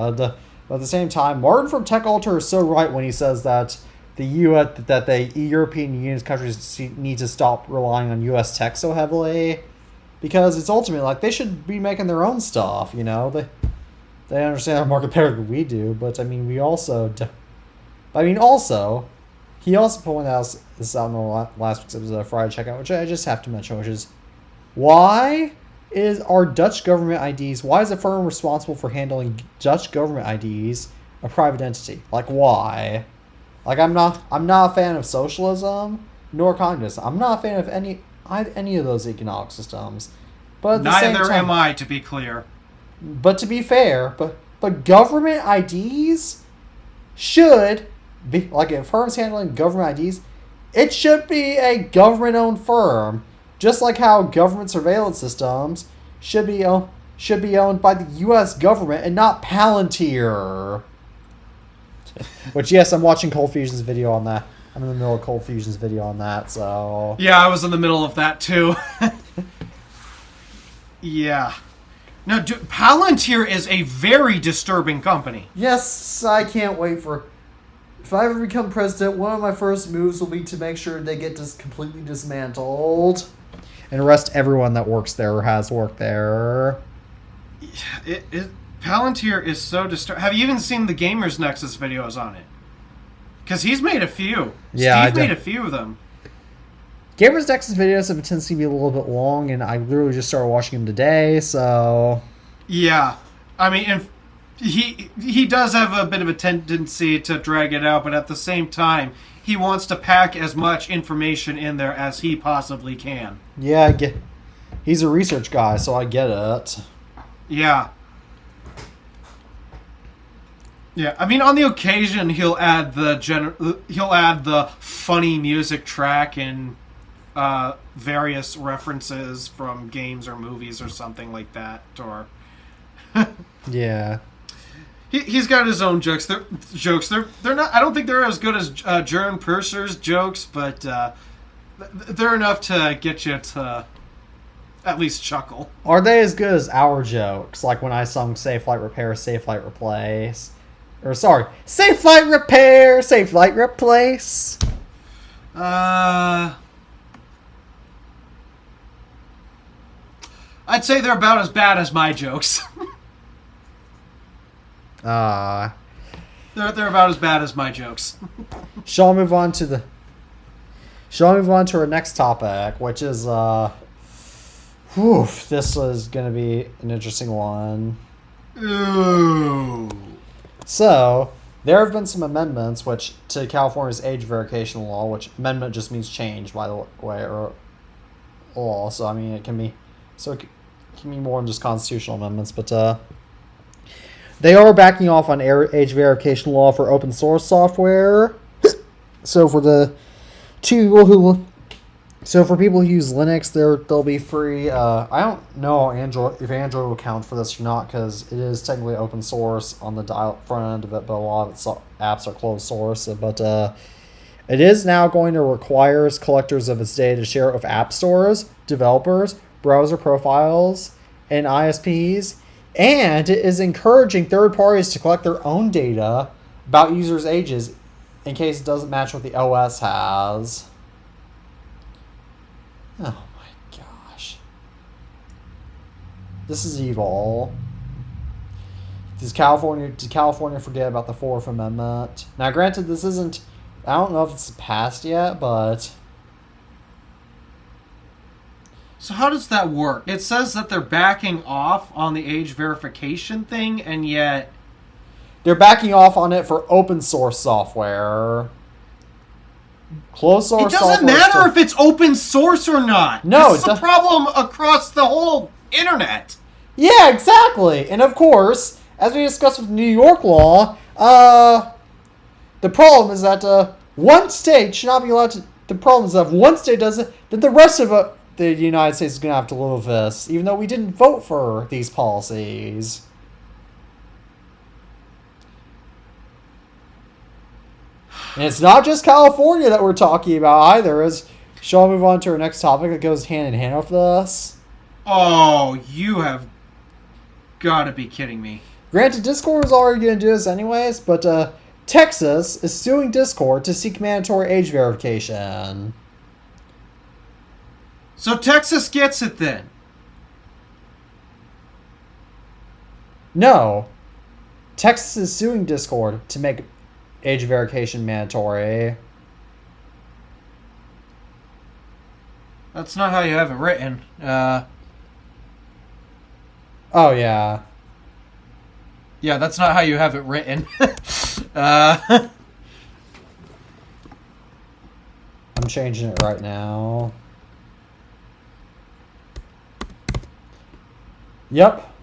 But at the same time, Martin from Tech Alter is so right when he says that the European Union countries need to stop relying on U.S. tech so heavily, because it's ultimately like they should be making their own stuff. They understand our market better than we do. But I mean, he also pointed out this out in the last week's episode of Friday Checkout, which I just have to mention, which is why is our Dutch government IDs? Why is the firm responsible for handling Dutch government IDs a private entity? Like, why? Like, I'm not a fan of socialism nor communism. I'm not a fan of any of those economic systems. But at the same Neither time, am I, to be clear. But to be fair, but government IDs should be like, if firms handling government IDs, it should be a government-owned firm. Just like how government surveillance systems should be owned by the U.S. government and not Palantir. Which, yes, I'm watching Cold Fusion's video on that. I'm in the middle of Cold Fusion's video on that, so... Yeah, I was in the middle of that, too. Yeah. No, Palantir is a very disturbing company. Yes, I can't wait for... If I ever become president, one of my first moves will be to make sure they get completely dismantled. And arrest everyone that works there or has worked there. Palantir is so disturbing. Have you even seen the Gamers Nexus videos on it? Because he's made a few. Yeah, Steve made a few of them. Gamers Nexus videos have a tendency to be a little bit long, and I literally just started watching them today, so... Yeah. I mean, he does have a bit of a tendency to drag it out, but at the same time, he wants to pack as much information in there as he possibly can. Yeah, he's a research guy, so I get it. Yeah. Yeah, I mean, on the occasion, he'll add the funny music track and various references from games or movies or something like that. Or yeah, he's got his own jokes. They're not. I don't think they're as good as Jern Purser's jokes, but they're enough to get you to at least chuckle. Are they as good as our jokes? Like when I sung "Safe Flight Repair, Safe Flight Replace." Or sorry, Safe Flight Repair, Safe Flight Replace. I'd say they're about as bad as my jokes. They're about as bad as my jokes. Shall we move on to our next topic, which is this is gonna be an interesting one. Ooh. So, there have been some amendments to California's age verification law, which amendment just means change, by the way, or law. So, I mean, it can be more than just constitutional amendments, but they are backing off on age verification law for open source software. So, for people who use Linux, they'll be free. I don't know if Android will count for this or not, because it is technically open source on the front end of it, but a lot of its apps are closed source. But it is now going to require collectors of its data to share it with app stores, developers, browser profiles, and ISPs. And it is encouraging third parties to collect their own data about users' ages in case it doesn't match what the OS has. Oh my gosh. This is evil. Did California forget about the Fourth Amendment? Now, granted, this isn't... I don't know if it's passed yet, but... So how does that work? It says that they're backing off on the age verification thing, and yet... They're backing off on it for open source software. Closed source software... It doesn't matter if it's open source or not. No, it's a problem across the whole internet. Yeah, exactly. And of course, as we discussed with New York law, the problem is that one state should not be allowed to... The problem is that if one state does it, then the rest of the United States is going to have to live with this, even though we didn't vote for these policies. And it's not just California that we're talking about either. Shall we move on to our next topic that goes hand in hand with this? Oh, you have got to be kidding me. Granted, Discord was already going to do this anyways, but Texas is suing Discord to seek mandatory age verification. So Texas gets it then. No. Texas is suing Discord to make age verification mandatory. That's not how you have it written. Oh, yeah. Yeah, that's not how you have it written. I'm changing it right now. Yep.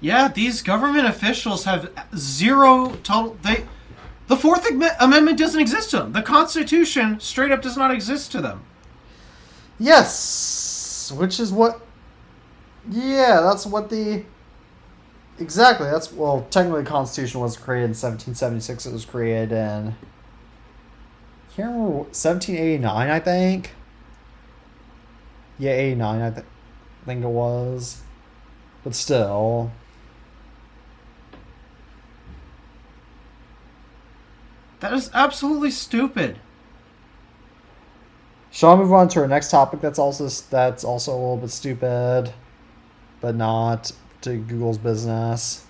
Yeah, these government officials have zero total. The Fourth Amendment doesn't exist to them. The Constitution straight up does not exist to them. Yes, which is what. Yeah, that's what the. Exactly. That's well, technically, the Constitution was created in 1776. It was created in. I can't remember 1789. I think. Yeah, 89. I think it was, but still. That is absolutely stupid. Shall I move on to our next topic? That's also a little bit stupid, but not to Google's business.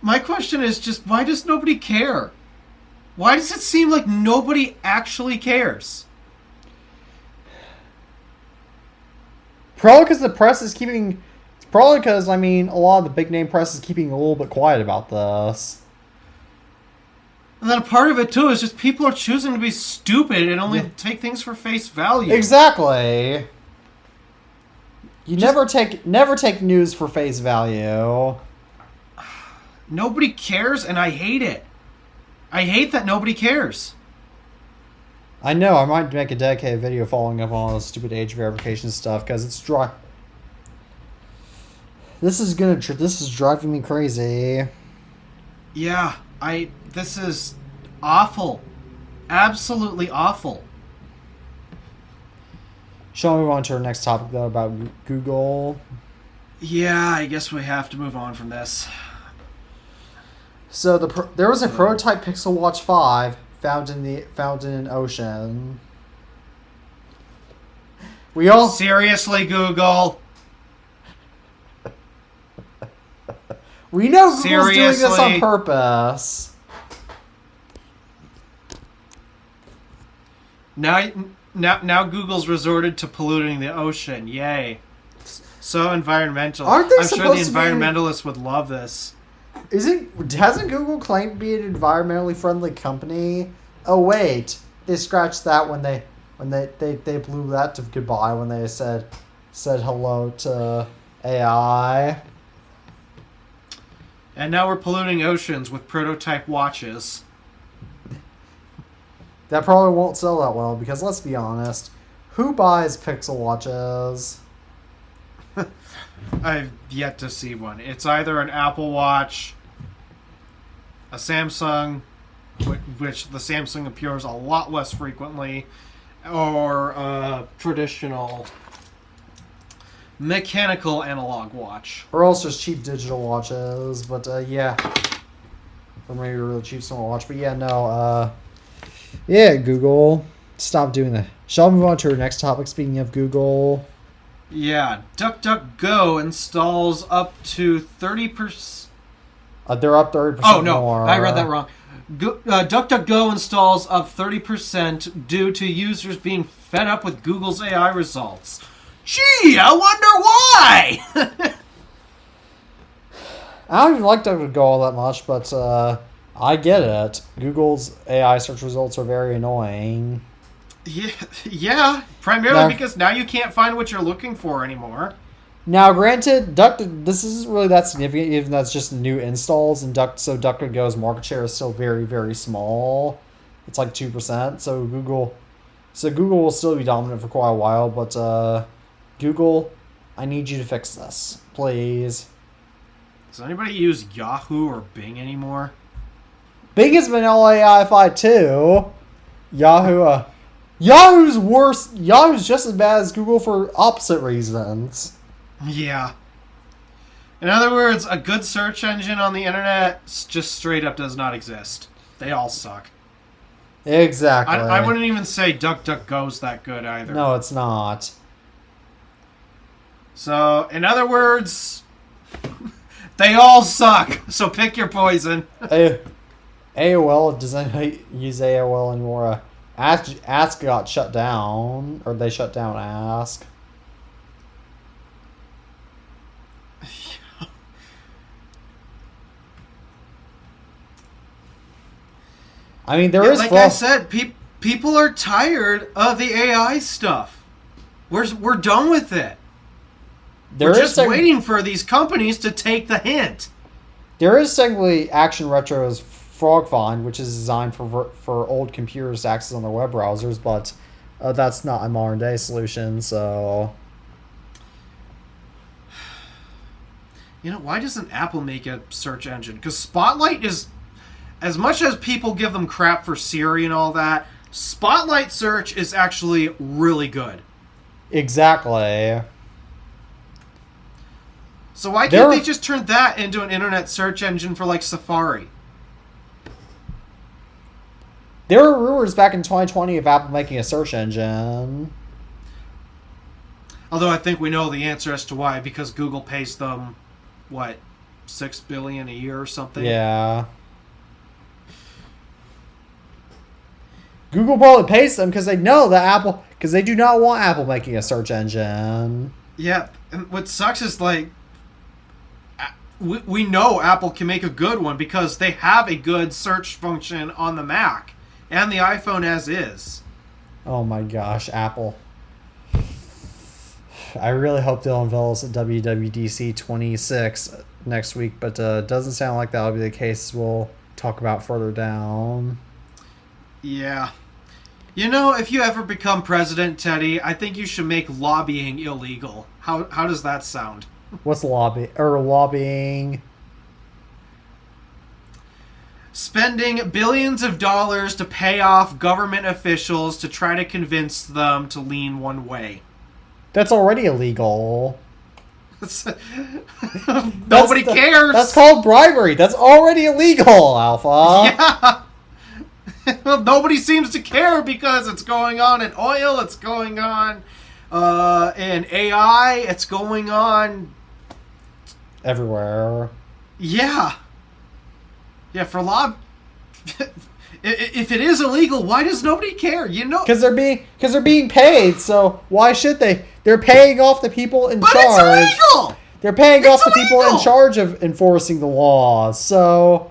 My question is just, why does nobody care? Why does it seem like nobody actually cares? Probably because the press is keeping. It's probably because, I mean, a lot of the big name press is keeping a little bit quiet about this. And then a part of it too is just people are choosing to be stupid and only take things for face value. Exactly. You never take news for face value. Nobody cares, and I hate it. I hate that nobody cares. I know. I might make a dedicated video following up on all the stupid age verification stuff because it's dry. This is driving me crazy. Yeah, this is awful. Absolutely awful. Shall we move on to our next topic, though, about Google? Yeah, I guess we have to move on from this. So there was a prototype Pixel Watch 5 found in an ocean. We all Seriously, Google. We know Google's doing this on Seriously? purpose. Now Google's resorted to polluting the ocean. Yay. So environmental. Aren't they I'm sure the supposed to be- environmentalists would love this. Hasn't Google claimed to be an environmentally friendly company? Oh wait, they scratched that when they blew that to goodbye when they said hello to AI. And now we're polluting oceans with prototype watches. That probably won't sell that well because let's be honest, who buys Pixel watches? I've yet to see one. It's either an Apple Watch, a Samsung, which the Samsung appears a lot less frequently, or a traditional mechanical analog watch. Or else just cheap digital watches, but yeah. Or maybe a really cheap smartwatch, but yeah, no, yeah, Google, stop doing that. Shall we move on to our next topic, speaking of Google? Yeah, DuckDuckGo installs up to 30%. They're up 30% Oh, no, more. I read that wrong. DuckDuckGo installs up 30% due to users being fed up with Google's AI results. Gee, I wonder why! I don't even like DuckDuckGo all that much, but I get it. Google's AI search results are very annoying. Yeah, primarily Now- because now you can't find what you're looking for anymore. Now, granted, this isn't really that significant, even though it's just new installs, and DuckDuckGo's market share is still very, very small. It's like 2%. So Google will still be dominant for quite a while. But Google, I need you to fix this, please. Does anybody use Yahoo or Bing anymore? Bing has been all AI-fied too. Yahoo's worse. Yahoo's just as bad as Google for opposite reasons. Yeah. In other words, a good search engine on the internet just straight up does not exist. They all suck. Exactly. I wouldn't even say DuckDuckGo's that good either. No, it's not. So, in other words, they all suck. So pick your poison. AOL, does anybody use AOL anymore? Ask got shut down. Or they shut down Ask. I mean, like I said, people are tired of the AI stuff. We're done with it. We're just waiting for these companies to take the hint. There is technically Action Retro's Frog Find, which is designed for old computers to access on their web browsers, but that's not a modern day solution. So, why doesn't Apple make a search engine? Because Spotlight is, as much as people give them crap for Siri and all that, Spotlight search is actually really good. Exactly. So why can't they just turn that into an internet search engine for like Safari? There were rumors back in 2020 of Apple making a search engine. Although I think we know the answer as to why, because Google pays them, what, $6 billion a year or something? Yeah. Google probably pays them because they know that because they do not want Apple making a search engine. Yeah, and what sucks is like, we know Apple can make a good one because they have a good search function on the Mac and the iPhone as is. Oh my gosh, Apple. I really hope they'll unveil us at WWDC 26 next week, but it doesn't sound like that'll be the case. We'll talk about further down. Yeah. If you ever become president, Teddy, I think you should make lobbying illegal. How does that sound? What's lobbying? Spending billions of dollars to pay off government officials to try to convince them to lean one way. That's already illegal. Nobody cares. That's called bribery. That's already illegal, Alpha. Yeah. Well, nobody seems to care because it's going on in oil, it's going on in AI, it's going on everywhere. Yeah. Yeah, for if it is illegal, why does nobody care? Because they're being paid. So why should they? They're paying off the people in charge. It's illegal. They're paying off the people in charge of enforcing the laws. So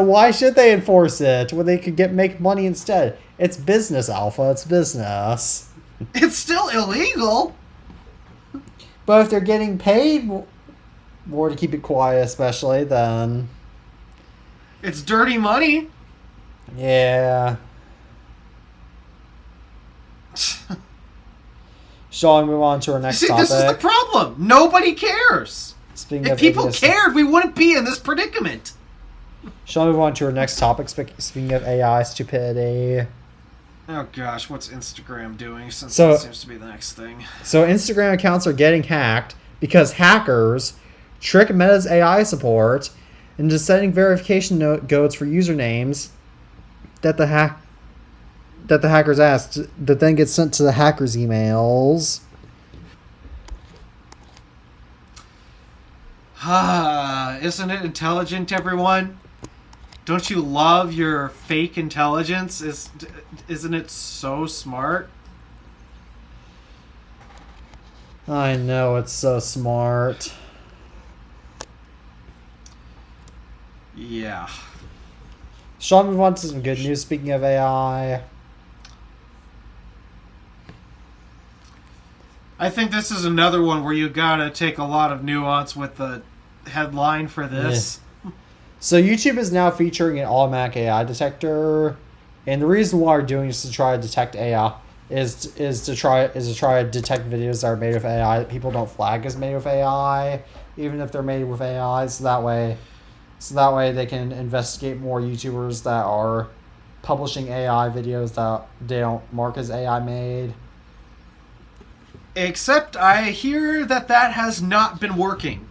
why should they enforce it when they could make money instead? It's business, Alpha. It's business. It's still illegal. But if they're getting paid more to keep it quiet, especially, then it's dirty money. Yeah. Shall we move on to our next topic? This is the problem. Nobody cares. If people cared, we wouldn't be in this predicament. Shall we move on to our next topic? Speaking of AI stupidity. Oh gosh, what's Instagram doing? Since that seems to be the next thing. So Instagram accounts are getting hacked because hackers trick Meta's AI support into setting verification codes for usernames that the hackers asked that then gets sent to the hackers' emails. Isn't it intelligent, everyone? Don't you love your fake intelligence? Isn't it so smart? I know, it's so smart. Yeah. Shall I move on to some good news speaking of AI? I think this is another one where you gotta take a lot of nuance with the headline for this. Yeah. So YouTube is now featuring an automatic AI detector, and the reason why we're doing this is to try to detect AI is to try to detect videos that are made with AI that people don't flag as made with AI, even if they're made with AI. So that way they can investigate more YouTubers that are publishing AI videos that they don't mark as AI made. Except I hear that has not been working.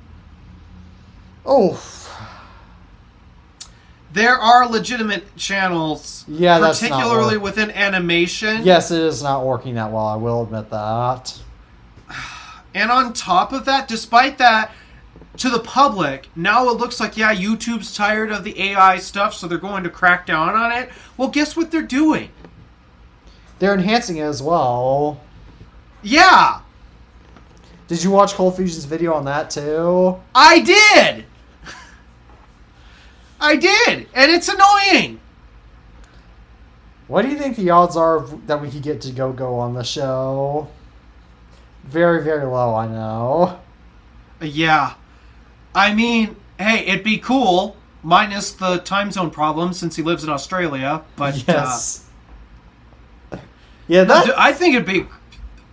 Oh, there are legitimate channels, yeah, that's particularly within animation. Yes, it is not working that well. I will admit that. And on top of that, despite that, to the public, now it looks like, yeah, YouTube's tired of the AI stuff, so they're going to crack down on it. Well, guess what they're doing? They're enhancing it as well. Yeah! Did you watch Cold Fusion's video on that too? I did! I did! And it's annoying! What do you think the odds are that we could get to Go on the show? Very, very low, I know. Yeah. I mean, hey, it'd be cool, minus the time zone problem since he lives in Australia, but... Yes. Yeah, that... I think it'd be...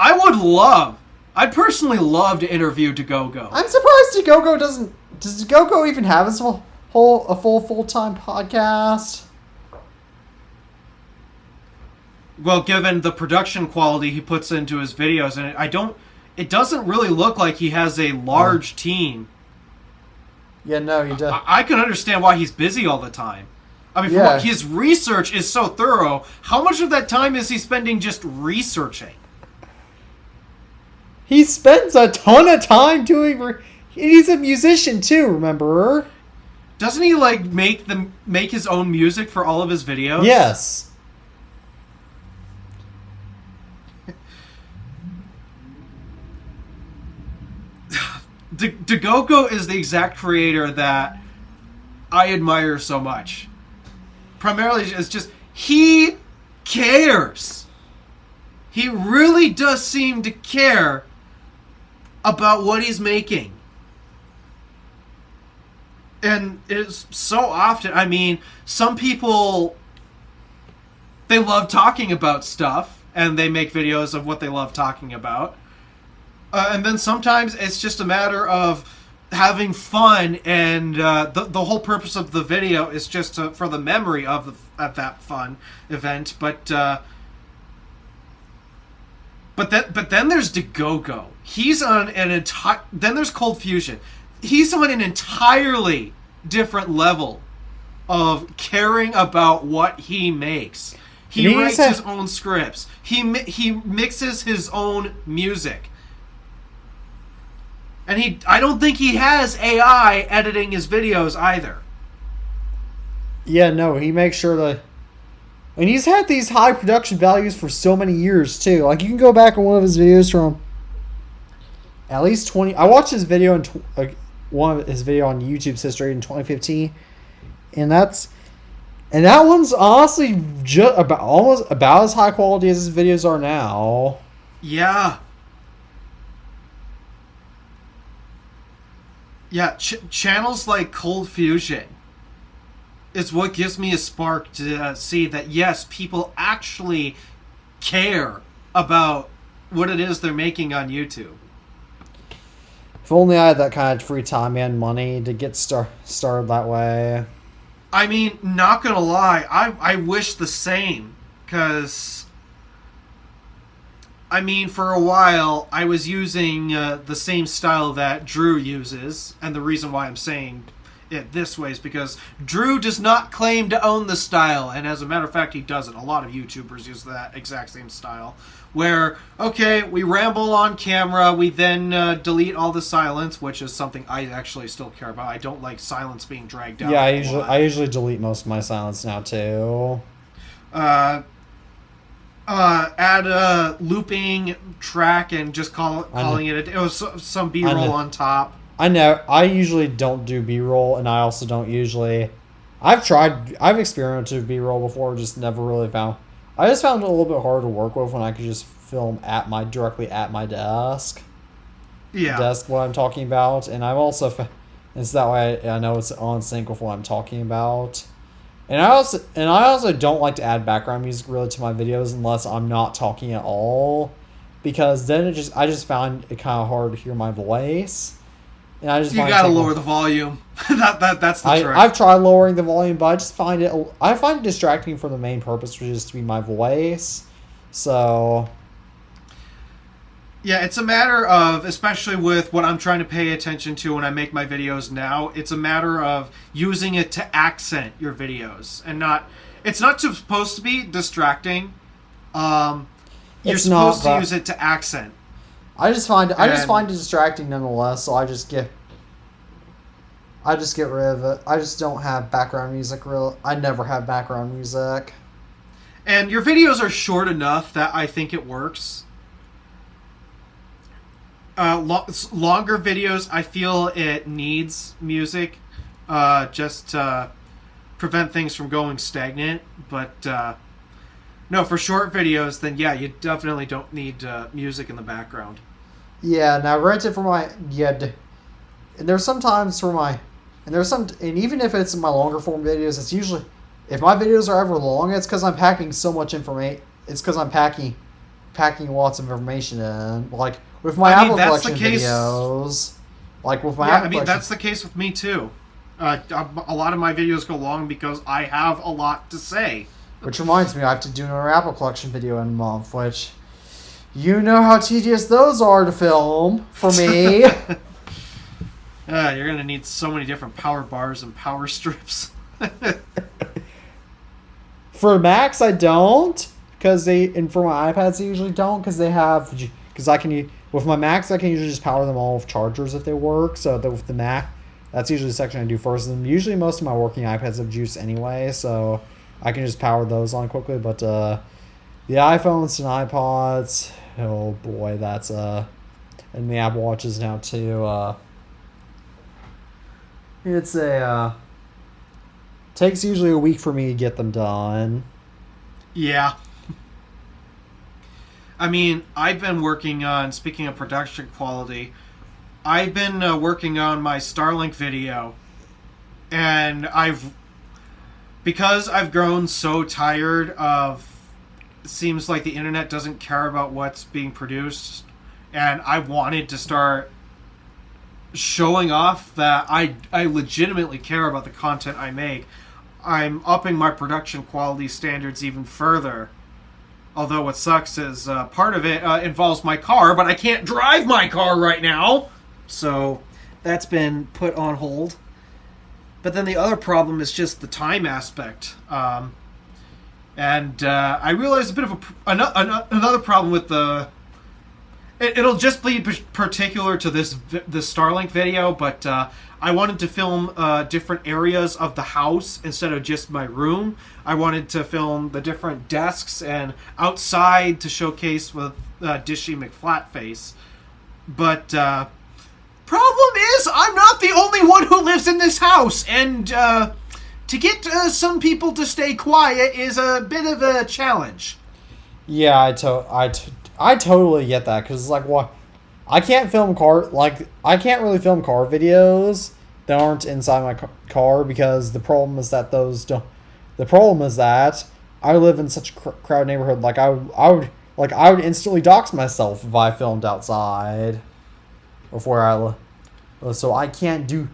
I'd personally love to interview Go. I'm surprised Go doesn't... Does Go even have his full-time podcast? Well, given the production quality he puts into his videos, and it doesn't really look like he has a large team. Yeah, no, he does. I can understand why he's busy all the time. I mean, his research is so thorough. How much of that time is he spending just researching? He spends a ton of time doing... He's a musician too, remember? Doesn't he make his own music for all of his videos? Yes. Go is the exact creator that I admire so much. Primarily, it's just he cares. He really does seem to care about what he's making. And it's so often, I mean, some people, they love talking about stuff, and they make videos of what they love talking about. And then sometimes it's just a matter of having fun, and the whole purpose of the video is just for the memory of that fun event. But then there's Go. He's on an entire... Then there's Cold Fusion. He's on an entirely different level of caring about what he makes. He writes his own scripts. He mixes his own music. And I don't think he has AI editing his videos either. Yeah, no, he makes sure that... And he's had these high production values for so many years, too. Like, you can go back on one of his videos from at least 20... I watched his video, one of his video on YouTube's history in 2015. And that one's honestly almost about as high quality as his videos are now. Yeah. Yeah, channels like Cold Fusion is what gives me a spark to see that, yes, people actually care about what it is they're making on YouTube. If only I had that kind of free time and money to get started that way. I mean, not gonna lie, I wish the same, because... I mean, for a while, I was using the same style that Drew uses, and the reason why I'm saying it this way is because Drew does not claim to own the style, and as a matter of fact, he doesn't. A lot of YouTubers use that exact same style, where, okay, we ramble on camera, we then delete all the silence, which is something I actually still care about. I don't like silence being dragged out. Yeah, I usually delete most of my silence now, too. Add a looping track and just calling it was some B-roll on top. I know. I usually don't do B-roll, and I also don't usually... I've experimented with B-roll before, just never really found... I just found it a little bit hard to work with when I could just film directly at my desk. Yeah. Desk, what I'm talking about, and I've also... And so that way I know it's on sync with what I'm talking about. And I also don't like to add background music really to my videos unless I'm not talking at all, because then I just found it kind of hard to hear my voice. And I just You find gotta lower the volume. That's the trick. I've tried lowering the volume, but I find it distracting from the main purpose, which is to be my voice. So yeah, it's a matter of, especially with what I'm trying to pay attention to when I make my videos now, it's a matter of using it to accent your videos and not. It's not supposed to be distracting. You're supposed to use it to accent. I just find it distracting nonetheless. So I just get rid of it. I just don't have background music. I never have background music. And your videos are short enough that I think it works. Longer videos, I feel it needs music, just to prevent things from going stagnant. But no, for short videos, then yeah, you definitely don't need music in the background. Yeah. Now, granted, and there's sometimes and even if it's in my longer form videos, it's usually, if my videos are ever long, it's because I'm packing so much information. It's because I'm packing lots of information in, like. With my apple collection videos, that's the case with me too. A lot of my videos go long because I have a lot to say. Which reminds me, I have to do another apple collection video in a month, which you know how tedious those are to film for me. You're gonna need so many different power bars and power strips. For Macs, I don't, and for my iPads, I usually don't, because I can. With my Macs, I can usually just power them all with chargers if they work. So with the Mac, that's usually the section I do first. And usually most of my working iPads have juice anyway, so I can just power those on quickly. But the iPhones and iPods, oh boy, that's and the Apple Watches now too. Takes usually a week for me to get them done. Yeah. I mean, I've been working on, speaking of production quality, I've been working on my Starlink video, and because I've grown so tired of, it seems like the internet doesn't care about what's being produced, and I wanted to start showing off that I legitimately care about the content I make. I'm upping my production quality standards even further. Although what sucks is part of it involves my car, but I can't drive my car right now. So that's been put on hold. But then the other problem is just the time aspect. And I realized a bit of another problem with it'll just be particular to the Starlink video, but I wanted to film different areas of the house instead of just my room. I wanted to film the different desks and outside to showcase with Dishy McFlatface. But problem is, I'm not the only one who lives in this house, and to get some people to stay quiet is a bit of a challenge. Yeah, I totally get that, because like what I can't really film car videos that aren't inside my car, because the problem is that I live in such a crowded neighborhood. Like I would instantly dox myself if I filmed outside of where I live. So I cannot do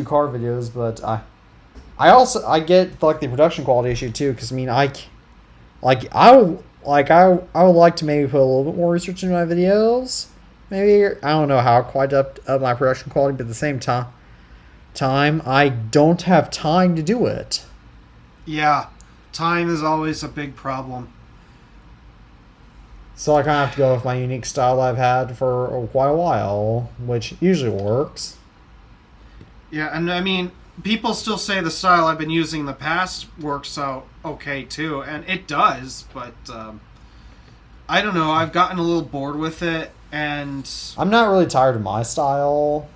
car videos, but I get like the production quality issue too, because I would like to maybe put a little bit more research into my videos. Maybe I don't know how quite up my production quality, but at the same time I don't have time to do it. Yeah, time is always a big problem. So I kind of have to go with my unique style I've had for quite a while, which usually works. Yeah, and I mean, people still say the style I've been using in the past works out okay too, and it does, but I don't know, I've gotten a little bored with it, and I'm not really tired of my style.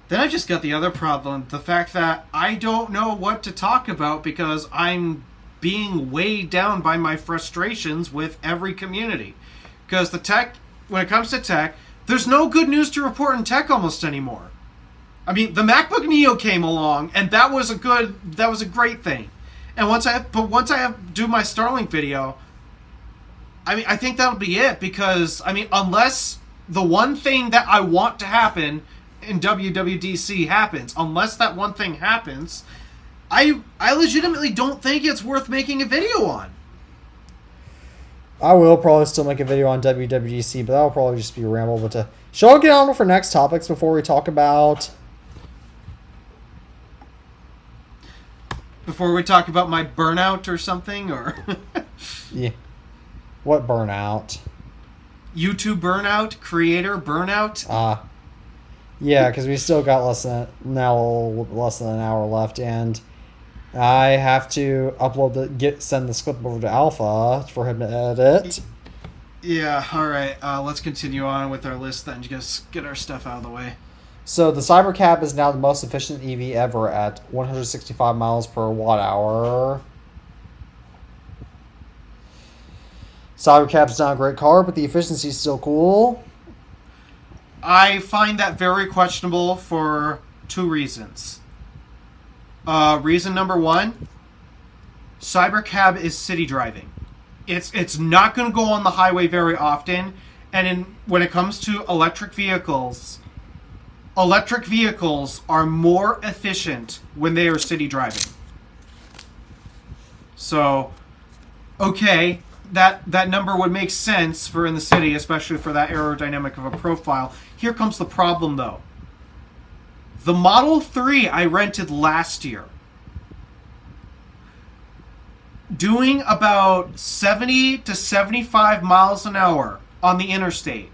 Then I just got the other problem, the fact that I don't know what to talk about because I'm being weighed down by my frustrations with every community. Because when it comes to tech, there's no good news to report in tech almost anymore. I mean, the MacBook Neo came along, and that was a great thing. And once I do my Starlink video, I mean, I think that'll be it because, I mean, unless the one thing that I want to happen in WWDC happens, unless that one thing happens, I legitimately don't think it's worth making a video on. I will probably still make a video on WWDC, but that'll probably just be a ramble. But shall I get on for next topics before we talk about... Before we talk about my burnout or something, or... Yeah. What burnout? YouTube burnout? Creator burnout? Yeah, because we still got less than an hour left, and I have to send this clip over to Alpha for him to edit. Yeah, alright. Let's continue on with our list then. Just get our stuff out of the way. So the Cybercab is now the most efficient EV ever at 165 miles per watt hour. Cybercab's not a great car, but the efficiency is still cool. I find that very questionable for two reasons. Reason number one, Cybercab is city driving. It's not going to go on the highway very often, and when it comes to electric vehicles are more efficient when they are city driving. So, okay, that number would make sense for in the city, especially for that aerodynamic of a profile. Here comes the problem, though. The Model 3 I rented last year, doing about 70 to 75 miles an hour on the interstate,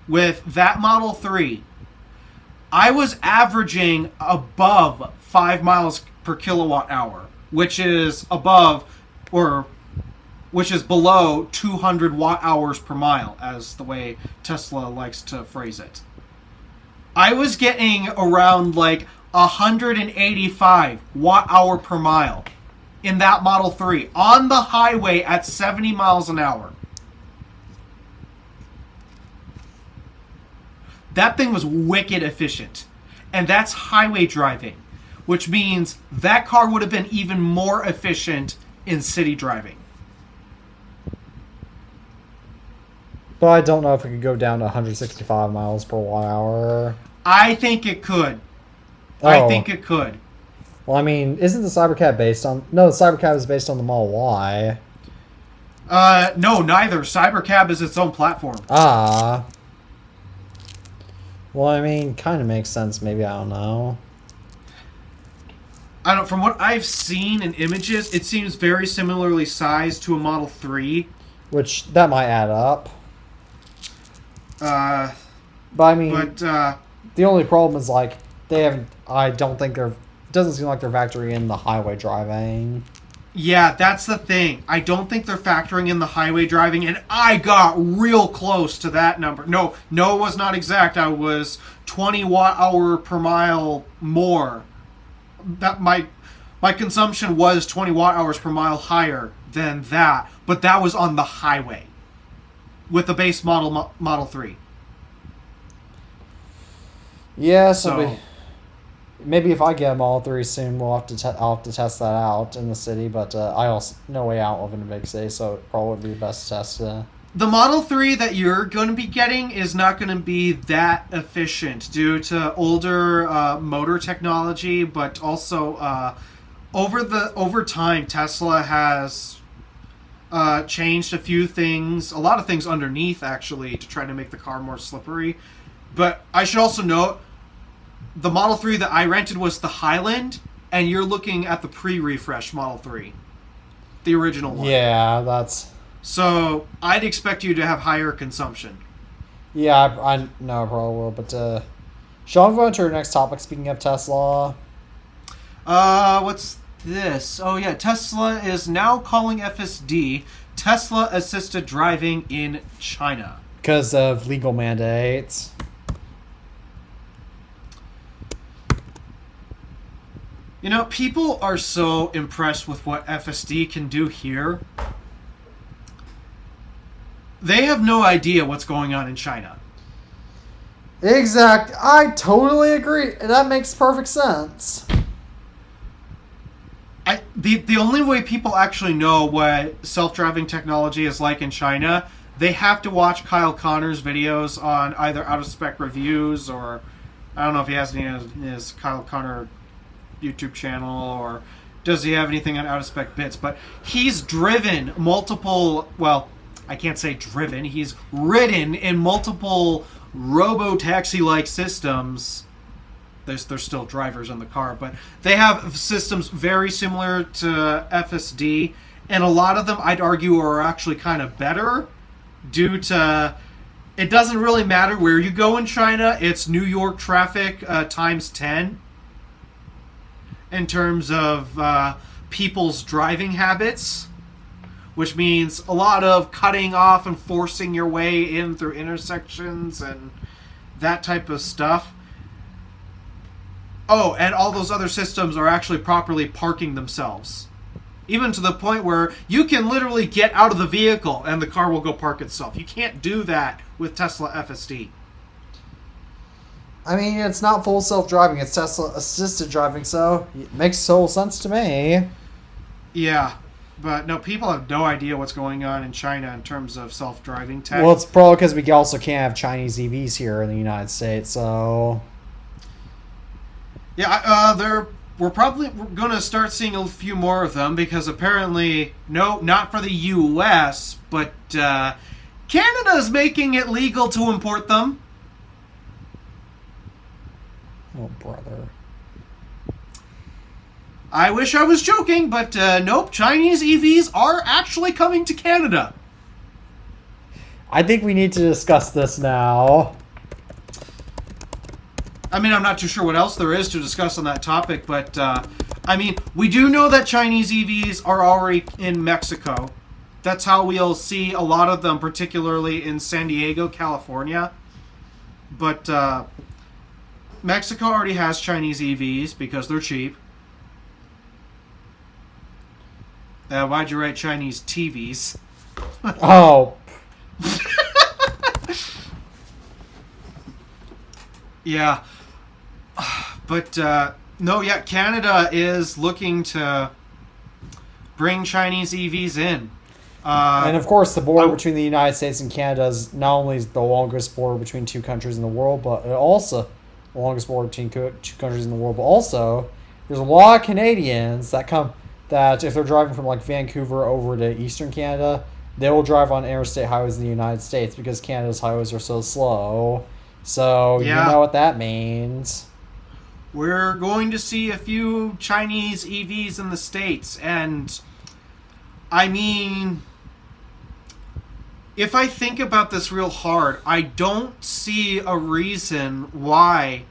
with that Model 3, I was averaging above 5 miles per kilowatt hour, which is below 200 watt hours per mile, as the way Tesla likes to phrase it. I was getting around like 185 watt hour per mile in that Model 3 on the highway at 70 miles an hour. That thing was wicked efficient. And that's highway driving, which means that car would have been even more efficient in city driving. But I don't know if it could go down to 165 miles per watt hour. I think it could. Oh. I think it could. Well, I mean, isn't the Cybercab based on... No, the Cybercab is based on the Model Y. No, neither. Cybercab is its own platform. Ah. Well, I mean, kind of makes sense. Maybe, I don't know. From what I've seen in images, it seems very similarly sized to a Model 3. Which, that might add up. But I mean... the only problem is, like, they haven't... I don't think they're... It doesn't seem like they're factoring in the highway driving. Yeah, that's the thing. I don't think they're factoring in the highway driving, and I got real close to that number. No, it was not exact. I was 20 watt hour per mile more. That my consumption was 20 watt hours per mile higher than that, but that was on the highway with the base Model 3. Yeah, so maybe if I get a Model 3 soon, I'll have to test that out in the city. But I also no way out living in a big city, so it probably would be best to test it. The Model 3 that you're going to be getting is not going to be that efficient due to older motor technology, but also over time, Tesla has changed a few things, a lot of things underneath actually, to try to make the car more slippery. But I should also note, the Model 3 that I rented was the Highland, and you're looking at the pre-refresh Model 3. The original one. Yeah, that's... So, I'd expect you to have higher consumption. Yeah, I know I probably will, but... shall I go on to our next topic, speaking of Tesla? What's this? Oh yeah, Tesla is now calling FSD Tesla-assisted driving in China. Because of legal mandates. You know, people are so impressed with what FSD can do here. They have no idea what's going on in China. Exact. I totally agree. That makes perfect sense. the only way people actually know what self-driving technology is like in China, they have to watch Kyle Connor's videos on either Out of Spec Reviews, or I don't know if he has any in his Kyle Connor YouTube channel, or does he have anything on Out of Spec Bits, but he's driven multiple, well, I can't say driven, he's ridden in multiple robo-taxi-like systems. There's still drivers in the car, but they have systems very similar to FSD, and a lot of them, I'd argue, are actually kind of better due to it doesn't really matter where you go in China. It's New York traffic times 10 in terms of people's driving habits, which means a lot of cutting off and forcing your way in through intersections and that type of stuff. Oh, and all those other systems are actually properly parking themselves. Even to the point where you can literally get out of the vehicle and the car will go park itself. You can't do that with Tesla FSD. I mean, it's not full self-driving, it's Tesla assisted driving, so it makes total sense to me. Yeah, but no, people have no idea what's going on in China in terms of self-driving tech. Well, it's probably because we also can't have Chinese EVs here in the United States, so... Yeah, we're probably going to start seeing a few more of them because apparently, no, not for the U.S., but Canada's making it legal to import them. Oh, brother. I wish I was joking, but nope, Chinese EVs are actually coming to Canada. I think we need to discuss this now. I mean, I'm not too sure what else there is to discuss on that topic, but, I mean, we do know that Chinese EVs are already in Mexico. That's how we'll see a lot of them, particularly in San Diego, California. But, Mexico already has Chinese EVs because they're cheap. Why'd you write Chinese TVs? Oh. Yeah. But, no, yeah, Canada is looking to bring Chinese EVs in. And of course, the border between the United States and Canada is not only the longest border between two countries in the world, but it also the longest border between two countries in the world. But also, there's a lot of Canadians that if they're driving from like Vancouver over to Eastern Canada, they will drive on interstate highways in the United States because Canada's highways are so slow. So yeah. You know what that means. We're going to see a few Chinese EVs in the States, and I mean, if I think about this real hard, I don't see a reason why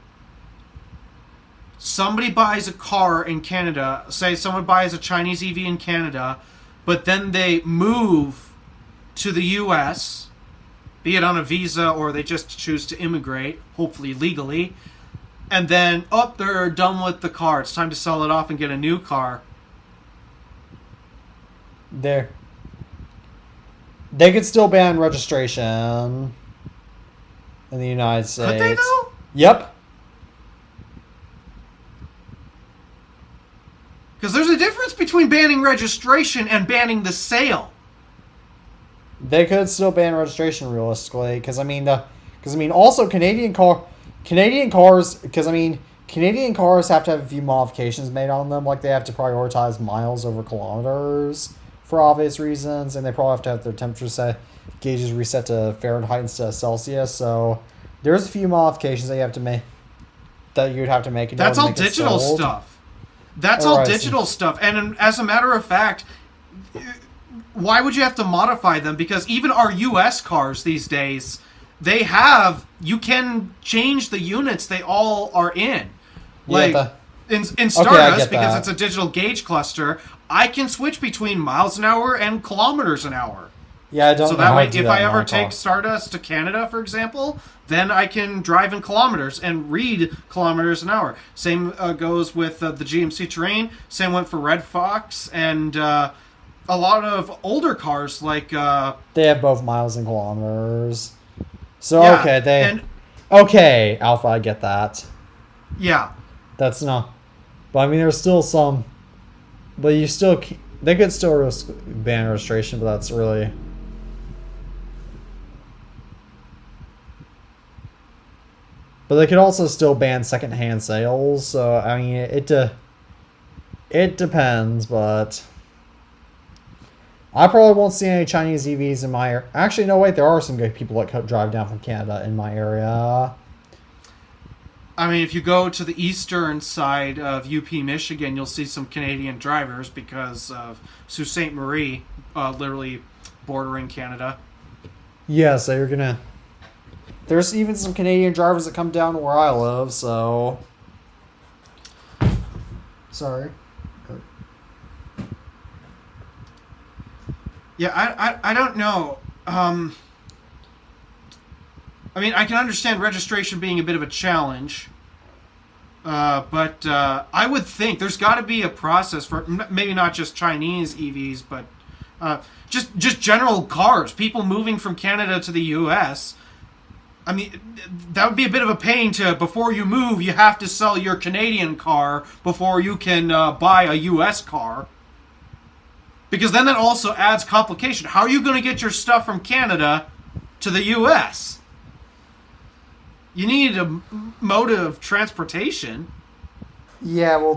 somebody buys a car in Canada, say someone buys a Chinese EV in Canada, but then they move to the US, be it on a visa or they just choose to immigrate, hopefully legally, and then, they're done with the car. It's time to sell it off and get a new car. They could still ban registration in the United States. Could they, though? Yep. Because there's a difference between banning registration and banning the sale. They could still ban registration realistically, because also Canadian cars, because Canadian cars have to have a few modifications made on them, like they have to prioritize miles over kilometers for obvious reasons, and they probably have to have their temperature gauges reset to Fahrenheit instead of Celsius. So there's a few modifications that you have to make, that you'd have to make. That's all digital stuff. That's all digital stuff, and as a matter of fact, why would you have to modify them? Because even our U.S. cars these days, you can change the units they all are in. Like, in Stardust, because it's a digital gauge cluster, I can switch between miles an hour and kilometers an hour. Yeah, I don't know. So that way, if I ever take Stardust to Canada, for example, then I can drive in kilometers and read kilometers an hour. Same goes with the GMC Terrain. Same went for Red Fox and a lot of older cars like... they have both miles and kilometers. So, yeah, okay, Alpha, I get that. Yeah. That's not... But, I mean, there's still some... But you still, they could still risk ban registration, but that's really. But they could also still ban secondhand sales. So I mean, it depends, but I probably won't see any Chinese EVs in my area. Actually, no, wait, there are some good people that drive down from Canada in my area. I mean, if you go to the eastern side of UP, Michigan, you'll see some Canadian drivers because of Sault Ste. Marie, literally bordering Canada. Yeah, so you're gonna. There's even some Canadian drivers that come down to where I live, so. Sorry. Yeah, I don't know. I mean, I can understand registration being a bit of a challenge, but I would think there's got to be a process for maybe not just Chinese EVs, but just general cars, people moving from Canada to the U.S. I mean, that would be a bit of a pain to, before you move, you have to sell your Canadian car before you can buy a U.S. car. Because then that also adds complication. How are you going to get your stuff from Canada to the U.S.? You need a mode of transportation. Yeah, well,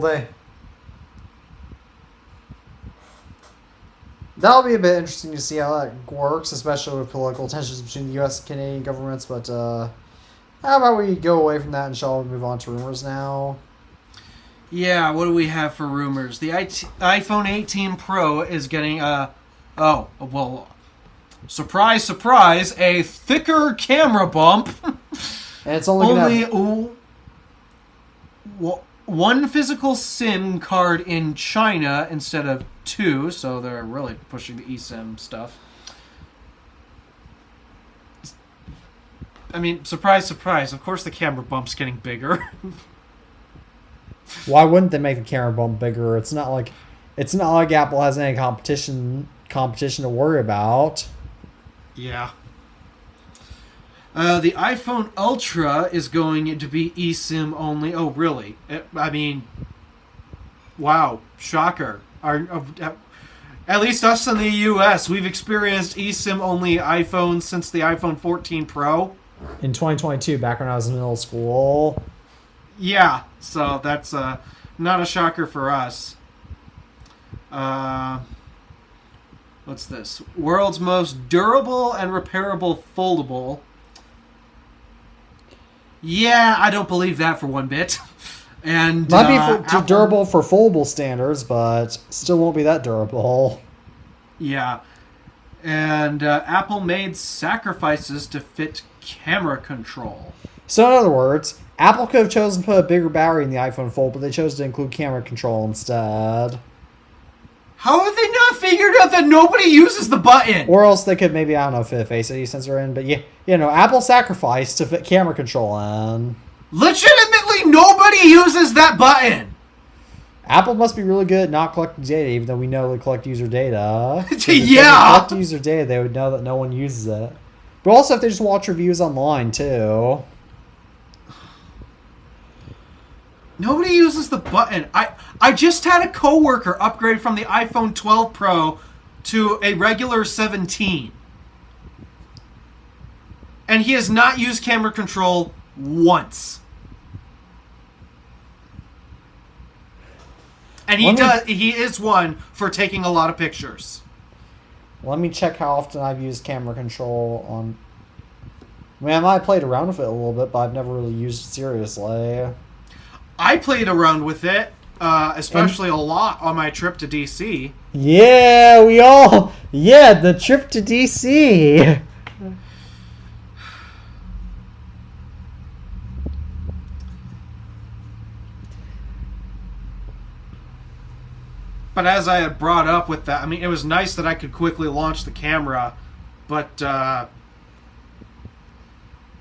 that'll be a bit interesting to see how that works, especially with political tensions between the U.S. and Canadian governments. But how about we go away from that and shall we move on to rumors now? Yeah, what do we have for rumors? The iPhone 18 Pro is getting surprise, surprise, a thicker camera bump. And it's only one physical SIM card in China instead of two, so they're really pushing the eSIM stuff. I mean, surprise, surprise, of course the camera bump's getting bigger. Why wouldn't they make the camera bump bigger? It's not like Apple has any competition to worry about. Yeah. The iPhone Ultra is going to be eSIM only. Oh, really? I mean, wow, shocker. At least us in the U.S., we've experienced eSIM only iPhones since the iPhone 14 Pro. In 2022, back when I was in middle school. Yeah, so that's not a shocker for us. What's this? World's most durable and repairable foldable. Yeah, I don't believe that for one bit. And might be durable for foldable standards, but still won't be that durable. Yeah. And Apple made sacrifices to fit camera control. So in other words, Apple could have chosen to put a bigger battery in the iPhone Fold, but they chose to include camera control instead. How have they not figured out that nobody uses the button? Or else they could maybe, I don't know, fit a Face ID sensor in, but yeah, Apple sacrificed to fit camera control in. Legitimately, nobody uses that button. Apple must be really good at not collecting data, even though we know they collect user data. Yeah. If they collect user data, they would know that no one uses it. But also if they just watch reviews online, too. Nobody uses the button. I just had a coworker upgrade from the iPhone 12 Pro to a regular 17. And he has not used camera control once. And he is one for taking a lot of pictures. Let me check how often I've used camera control on... I mean, I might have played around with it a little bit, but I've never really used it seriously. I played around with it, especially a lot on my trip to DC. Yeah, the trip to DC. But as I had brought up with that, I mean, it was nice that I could quickly launch the camera, but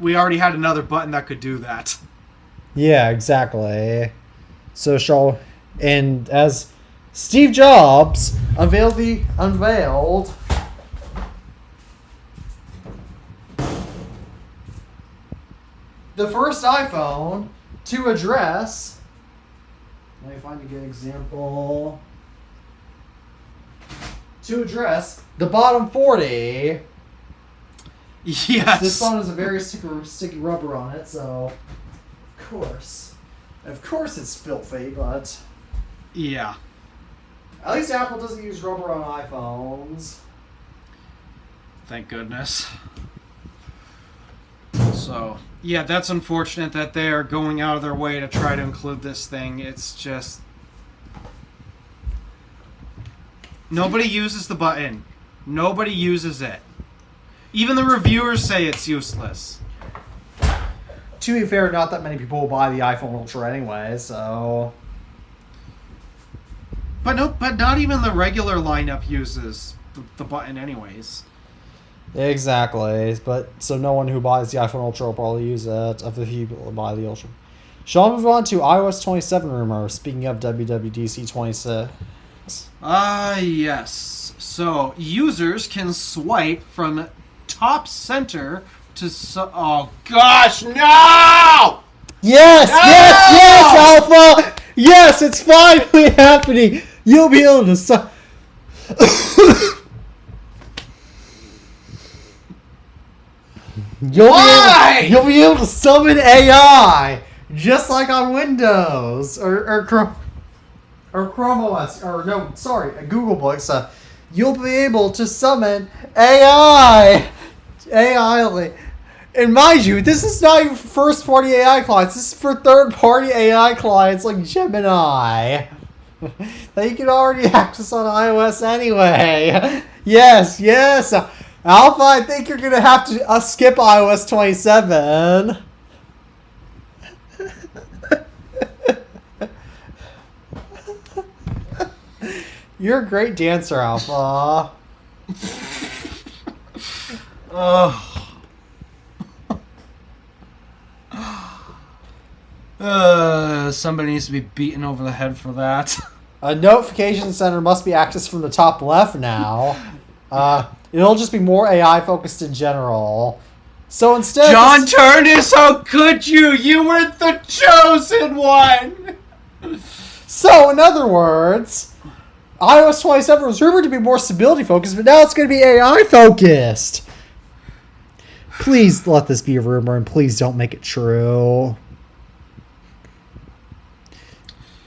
we already had another button that could do that. Yeah, exactly. So and as Steve Jobs unveiled the first iPhone to address. Let me find a good example. to address the bottom 40. Yes. This phone has a very sticky rubber on it, so of course it's filthy, but yeah. At least Apple doesn't use rubber on iPhones. Thank goodness. So, yeah, that's unfortunate that they are going out of their way to try to include this thing. It's just... Nobody uses the button. Nobody uses it. Even the reviewers say it's useless. To be fair, not that many people will buy the iPhone Ultra anyway, so... But not even the regular lineup uses the button anyways. Exactly, but so no one who buys the iPhone Ultra will probably use it of the few people who buy the Ultra. Shall we move on to iOS 27 rumor, speaking of WWDC 26? Yes. So, users can swipe from top center to... oh, gosh, no! Yes, No! yes, Alpha! Yes, it's finally happening! You'll be able to... You'll be able to summon AI, just like on Windows, or Chrome OS, or no, sorry, Google Books. You'll be able to summon AI. And mind you, this is not even for first-party AI clients. This is for third-party AI clients like Gemini that you can already access on iOS anyway. Yes. Alpha, I think you're going to have to skip iOS 27. You're a great dancer, Alpha. Somebody needs to be beaten over the head for that. A notification center must be accessed from the top left now. It'll just be more AI focused in general. So instead, John Turnus, how could you? You were the chosen one. So in other words, iOS 27 was rumored to be more stability focused, but now it's going to be AI focused. Please let this be a rumor, and please don't make it true.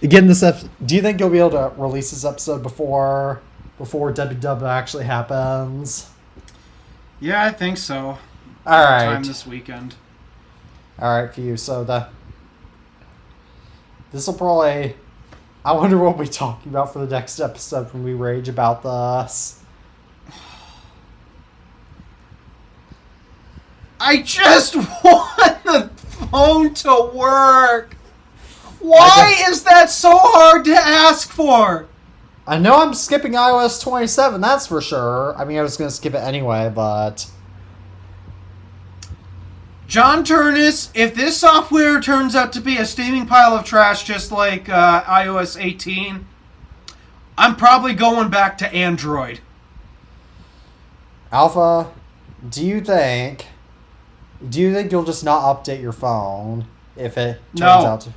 Again, do you think you'll be able to release this episode before WW actually happens? Yeah, I think so. All right. Time this weekend. All right, for you. So this will probably... I wonder what we'll be talking about for the next episode when we rage about this. I just want the phone to work. Why is that so hard to ask for? I know I'm skipping iOS 27, that's for sure. I mean, I was going to skip it anyway, but... John Turnus, if this software turns out to be a steaming pile of trash just like iOS 18, I'm probably going back to Android. Alpha, do you think you'll just not update your phone if it turns out to...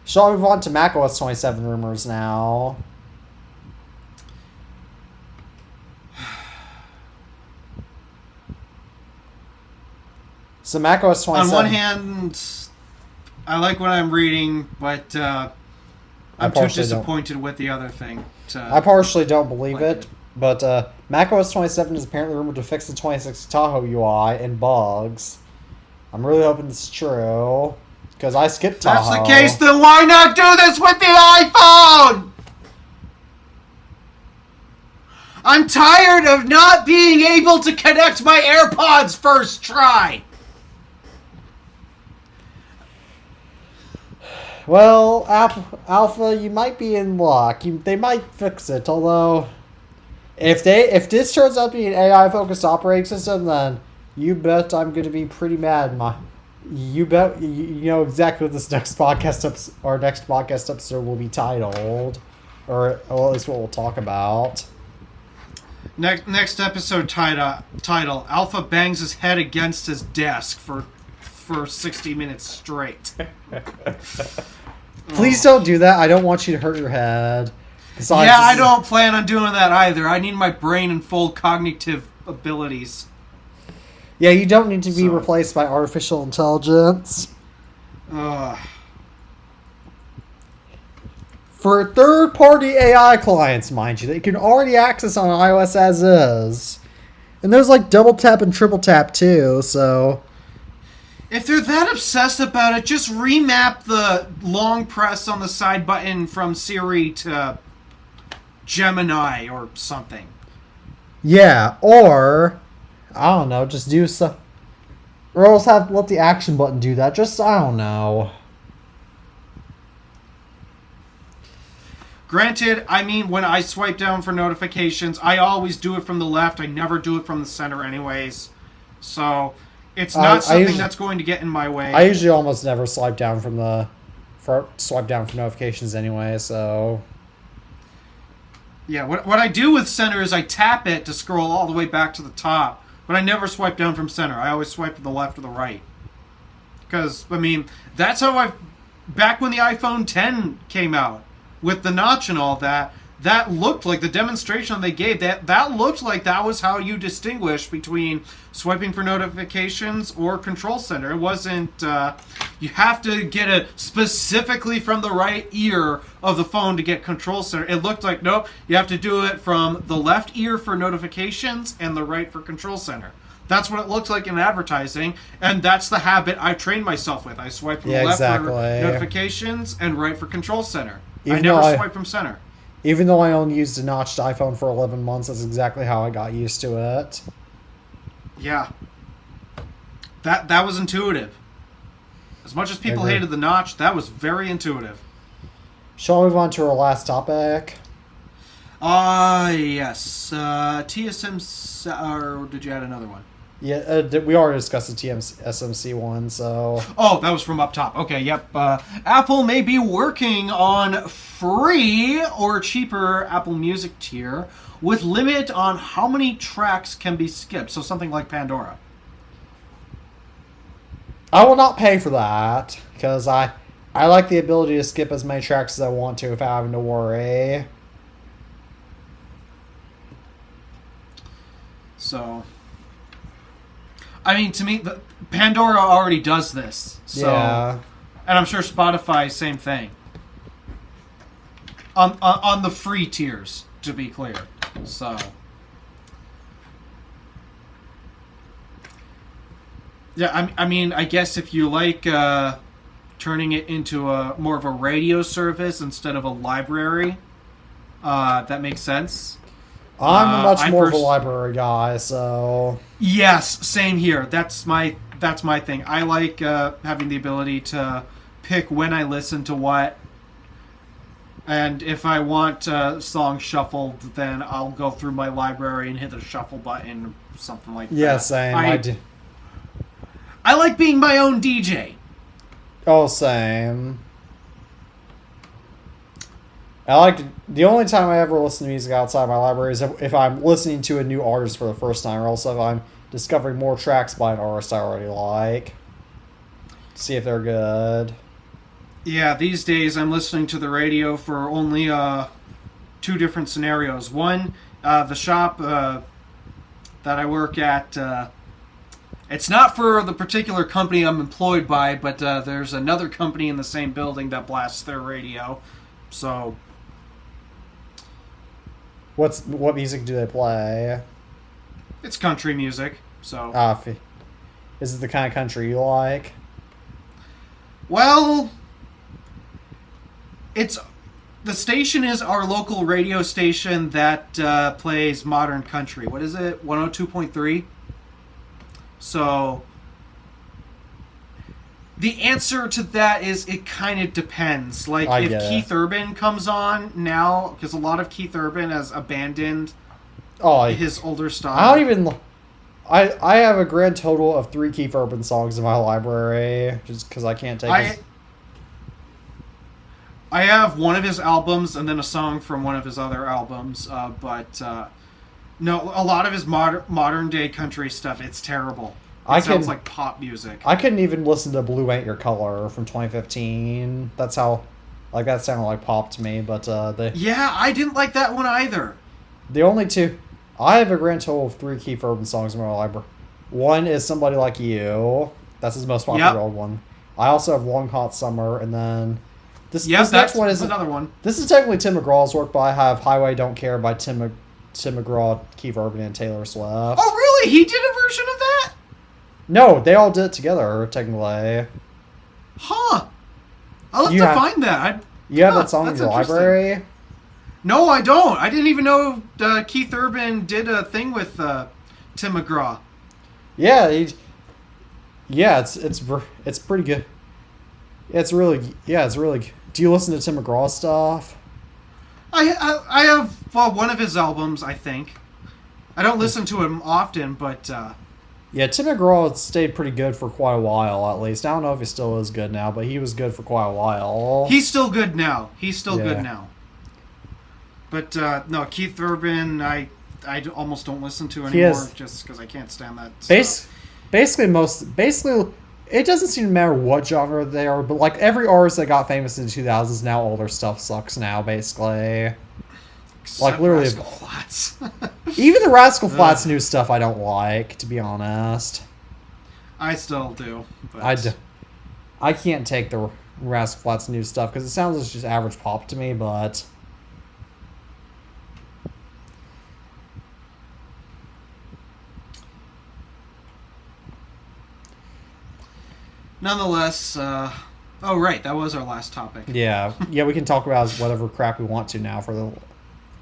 Shall we move on to macOS 27 rumors now? So macOS 27... On one hand, I like what I'm reading, but I'm too disappointed with the other thing. I partially don't believe it, but macOS 27 is apparently rumored to fix the 2060 Tahoe UI and bugs. I'm really hoping this is true. Because I skipped Tahoe. If that's the case, then why not do this with the iPhone? I'm tired of not being able to connect my AirPods first try. Well, Alpha, you might be in luck. They might fix it, although... If this turns out to be an AI-focused operating system, then you bet I'm going to be pretty mad, You bet you know exactly what this next podcast episode will be titled, or at least what we'll talk about. Next episode title: Alpha bangs his head against his desk for 60 minutes straight. Please don't do that. I don't want you to hurt your head. Besides, Yeah, I don't plan on doing that either. I need my brain in full cognitive abilities. Yeah, you don't need to be replaced by artificial intelligence. For third-party AI clients, mind you, that you can already access on iOS as is. And there's like double tap and triple tap too, so... If they're that obsessed about it, just remap the long press on the side button from Siri to Gemini or something. Yeah, or... I don't know, just do some... Or else let the action button do that. Just, I don't know. Granted, I mean, when I swipe down for notifications, I always do it from the left. I never do it from the center anyways. So, it's not something that's going to get in my way. I usually almost never swipe down for notifications anyway, so... Yeah, what I do with center is I tap it to scroll all the way back to the top. But I never swipe down from center. I always swipe to the left or the right. Because, I mean, that's how back when the iPhone X came out, with the notch and all that, that looked like the demonstration they gave, that looked like that was how you distinguish between swiping for notifications or control center. It wasn't, you have to get it specifically from the right ear of the phone to get control center. It looked like, nope, you have to do it from the left ear for notifications and the right for control center. That's what it looks like in advertising, and that's the habit I've trained myself with. I swipe from the left for notifications and right for control center. I never swipe from center. Even though I only used a notched iPhone for 11 months, that's exactly how I got used to it. Yeah. That was intuitive. As much as people hated the notch, that was very intuitive. Shall we move on to our last topic? Yes. TSM... Or did you add another one? Yeah, we already discussed the TSMC one, so... Oh, that was from up top. Okay, yep. Apple may be working on free or cheaper Apple Music tier with limit on how many tracks can be skipped. So something like Pandora. I will not pay for that, because I like the ability to skip as many tracks as I want to without having to worry. So... I mean, to me, Pandora already does this. So, yeah. And I'm sure Spotify, same thing. On the free tiers, to be clear. So. Yeah, I mean, I guess if you like turning it into more of a radio service instead of a library, that makes sense. I'm much more of a library guy, so... Yes, same here. That's my thing. I like having the ability to pick when I listen to what. And if I want songs shuffled, then I'll go through my library and hit the shuffle button or something like that. Yeah, same. I do. I like being my own DJ. Oh, same. The only time I ever listen to music outside my library is if I'm listening to a new artist for the first time, or also if I'm discovering more tracks by an artist I already like. See if they're good. Yeah, these days I'm listening to the radio for only two different scenarios. One, the shop that I work at, it's not for the particular company I'm employed by, but there's another company in the same building that blasts their radio. So... What music do they play? It's country music, so... Is it the kind of country you like? Well... The station is our local radio station that plays modern country. What is it? 102.3? So... The answer to that is it kind of depends. Like, if Keith Urban comes on now, because a lot of Keith Urban has abandoned his older style. I have a grand total of 3 Keith Urban songs in my library, just because I can't take it. I have one of his albums and then a song from one of his other albums, but No, a lot of his modern day country stuff, it's terrible. It sounds like pop music. I couldn't even listen to Blue Ain't Your Color from 2015. That's how, like, that sounded like pop to me. But yeah, I didn't like that one either. The only two, I have a grand total of 3 Keith Urban songs in my library. One is Somebody Like You. That's his most popular old one. I also have Long Hot Summer, and then this next one is another one. This is technically Tim McGraw's work, but I have Highway Don't Care by Tim McGraw, Keith Urban, and Taylor Swift. Oh, really? He did a version of that? No, they all did it together, technically. Huh. I'll have to find that. You have that song in your library? No, I don't. I didn't even know Keith Urban did a thing with Tim McGraw. Yeah, it's pretty good. It's really good. Do you listen to Tim McGraw stuff? I have one of his albums, I think. I don't listen to him often, but yeah, Tim McGraw stayed pretty good for quite a while, at least. I don't know if he still is good now, but he was good for quite a while. He's still good now. Good now. But no, Keith Urban, I almost don't listen to anymore just because I can't stand that stuff. Basically, it doesn't seem to matter what genre they are, but like every artist that got famous in the 2000s, now all their stuff sucks now, basically. Except like literally, Rascal Flatts. Even the Rascal Flatts new stuff I don't like, to be honest. I still do. But I can't take the Rascal Flatts new stuff because it sounds like just average pop to me, but... Nonetheless, oh right, that was our last topic. Yeah, we can talk about whatever crap we want to now for the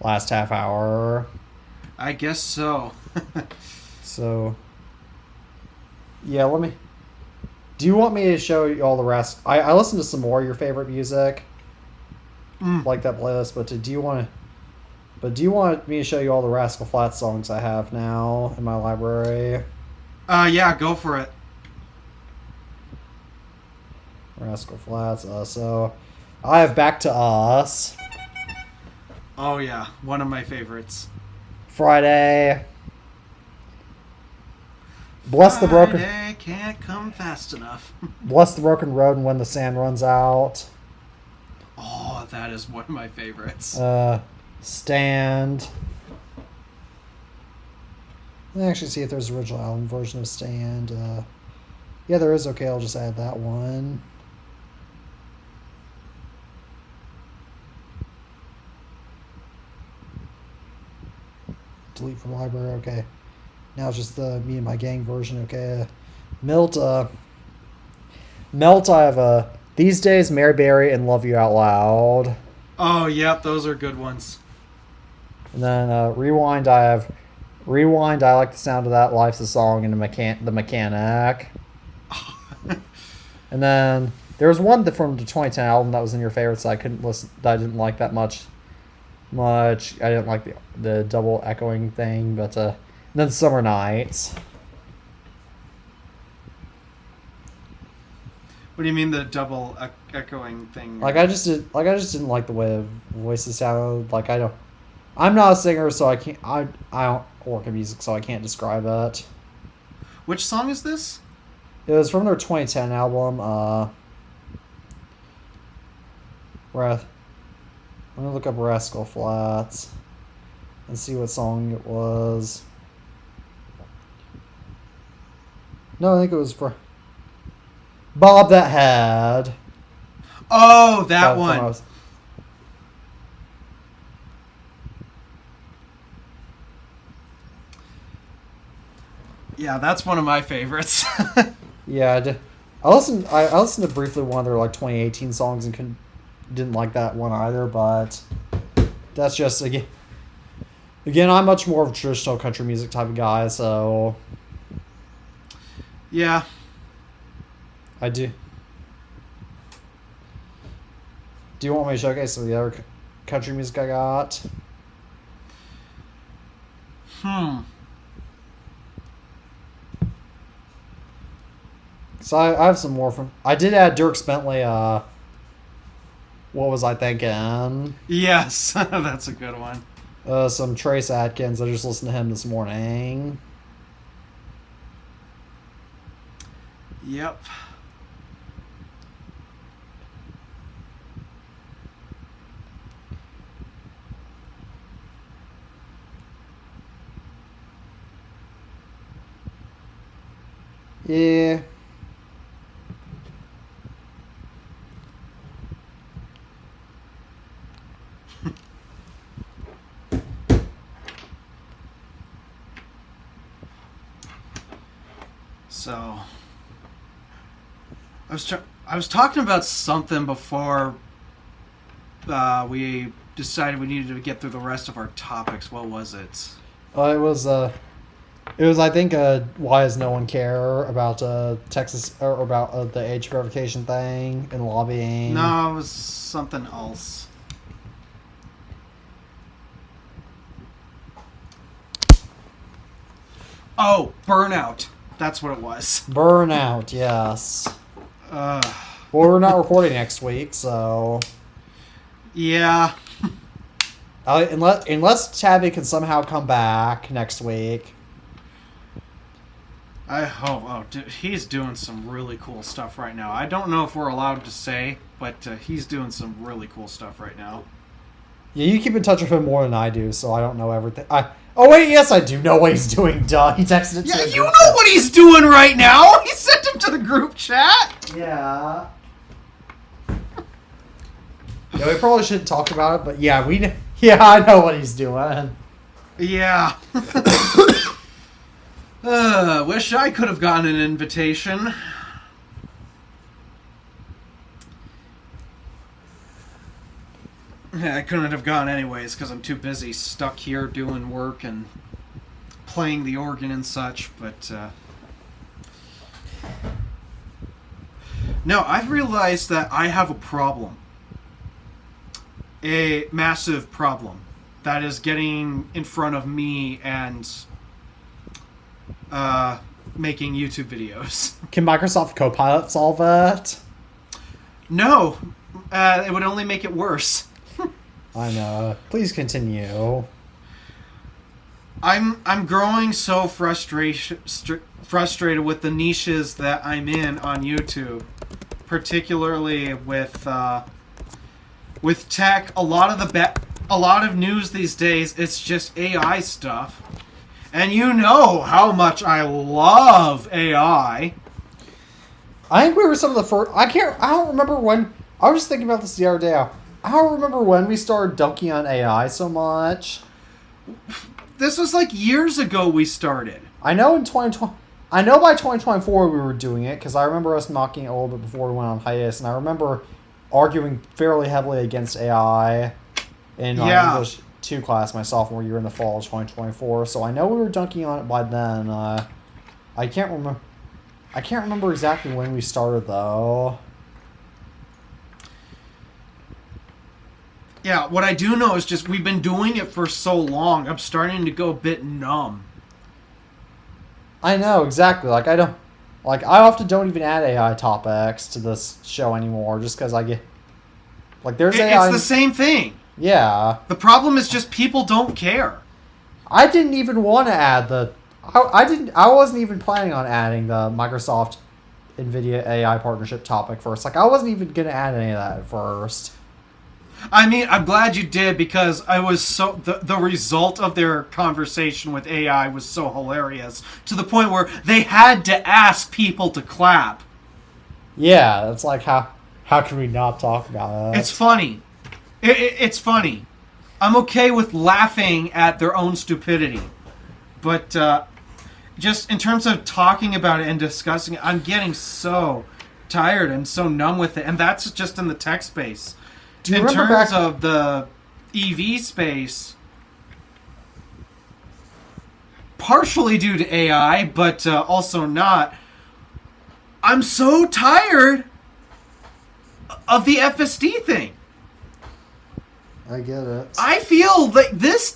last half hour. I guess so. So, yeah, do you want me to show you all the rest? I listened to some more of your favorite music, like that playlist. But do you want me to show you all the Rascal Flatts songs I have now in my library? Yeah, go for it. Rascal Flatts. So I have Back to Us. Oh yeah, one of my favorites. Friday. Bless the broken. Friday can't come fast enough. Bless the broken road and when the sand runs out. Oh, that is one of my favorites. Stand. Let me actually see if there's an original album version of Stand. Yeah, there is. Okay, I'll just add that one. Delete from library. Okay, now it's just the Me and My Gang version. Okay, Melt. I have These Days, Mary Berry, and Love You Out Loud. Oh, yep, those are good ones. And then Rewind. I have Rewind. I like the sound of that. Life's a Song, and the Mechanic. And then there was one from the 2010 album that was in your favorites that I couldn't listen. That I didn't like that much. I didn't like the double echoing thing, but then Summer Nights. What do you mean the double echoing thing? I just didn't like the way the voices sounded. I'm not a singer, so I can't. I don't work in music, so I can't describe it. Which song is this? It was from their 2010 album. I'm gonna look up Rascal Flatts and see what song it was. No, I think it was for Bob That Had. Oh, that one. Yeah, that's one of my favorites. Yeah, I listened to briefly one of their 2018 songs and didn't like that one either, but that's just again I'm much more of a traditional country music type of guy, so yeah, I do. Do you want me to showcase some of the other country music I got? So I have some more from... I did add Dierks Bentley, What Was I Thinking? Yes, that's a good one. Some Trace Adkins. I just listened to him this morning. Yep. Yeah. So, I was talking about something before we decided we needed to get through the rest of our topics. What was it? It was, I think, why does no one care about Texas or about the age verification thing and lobbying? No, it was something else. Oh, burnout. That's what it was. Burnout, yes. Uh, Well, we're not recording next week, so yeah. unless Tabby can somehow come back next week. I hope. Oh, dude, he's doing some really cool stuff right now. I don't know if we're allowed to say, but he's doing some really cool stuff right now. Yeah, you keep in touch with him more than I do, so I don't know everything. Oh wait, yes, I do know what he's doing. Duh, he texted it to Yeah, the you group know chat. what he's doing right now. He sent him to the group chat. Yeah. Yeah, we probably shouldn't talk about it, but yeah, yeah, I know what he's doing. Yeah. Wish I could have gotten an invitation. Yeah, I couldn't have gone anyways because I'm too busy stuck here doing work and playing the organ and such, but no, I've realized that I have a problem. A massive problem that is getting in front of me and making YouTube videos. Can Microsoft Copilot solve it? No, it would only make it worse. I know. Please continue. I'm growing so frustrated with the niches that I'm in on YouTube, particularly with tech. A lot of news these days, it's just AI stuff, and you know how much I love AI. I think we were some of the first. I don't remember when. I was just thinking about this the other day. I don't remember when we started dunking on AI so much. This was like years ago we started. I know in 2020. I know by 2024 we were doing it because I remember us mocking it a little bit before we went on hiatus, and I remember arguing fairly heavily against AI in my English 2 class my sophomore year in the fall of 2024. So I know we were dunking on it by then. I can't remember. I can't remember exactly when we started though. Yeah, what I do know is just we've been doing it for so long, I'm starting to go a bit numb. I know, exactly. I often don't even add AI topics to this show anymore just because I get... there's AI... It's the same thing. Yeah. The problem is just people don't care. I didn't even want to add the... I wasn't even planning on adding the Microsoft NVIDIA AI partnership topic first. I wasn't even going to add any of that at first. I mean, I'm glad you did because I was so the result of their conversation with AI was so hilarious to the point where they had to ask people to clap. Yeah, it's like how can we not talk about it? It's funny. It's funny. I'm okay with laughing at their own stupidity, but just in terms of talking about it and discussing it, I'm getting so tired and so numb with it, and that's just in the tech space. In terms of the EV space, partially due to AI, but also not, I'm so tired of the FSD thing. I get it. I feel that these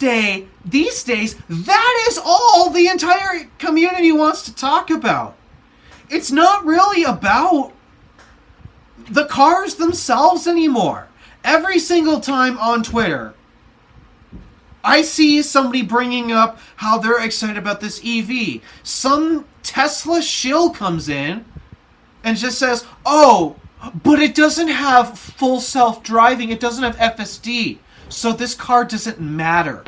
days, that is all the entire community wants to talk about. It's not really about the cars themselves anymore. Every single time on Twitter, I see somebody bringing up how they're excited about this EV. Some Tesla shill comes in and just says, oh, but it doesn't have full self-driving. It doesn't have FSD. So this car doesn't matter.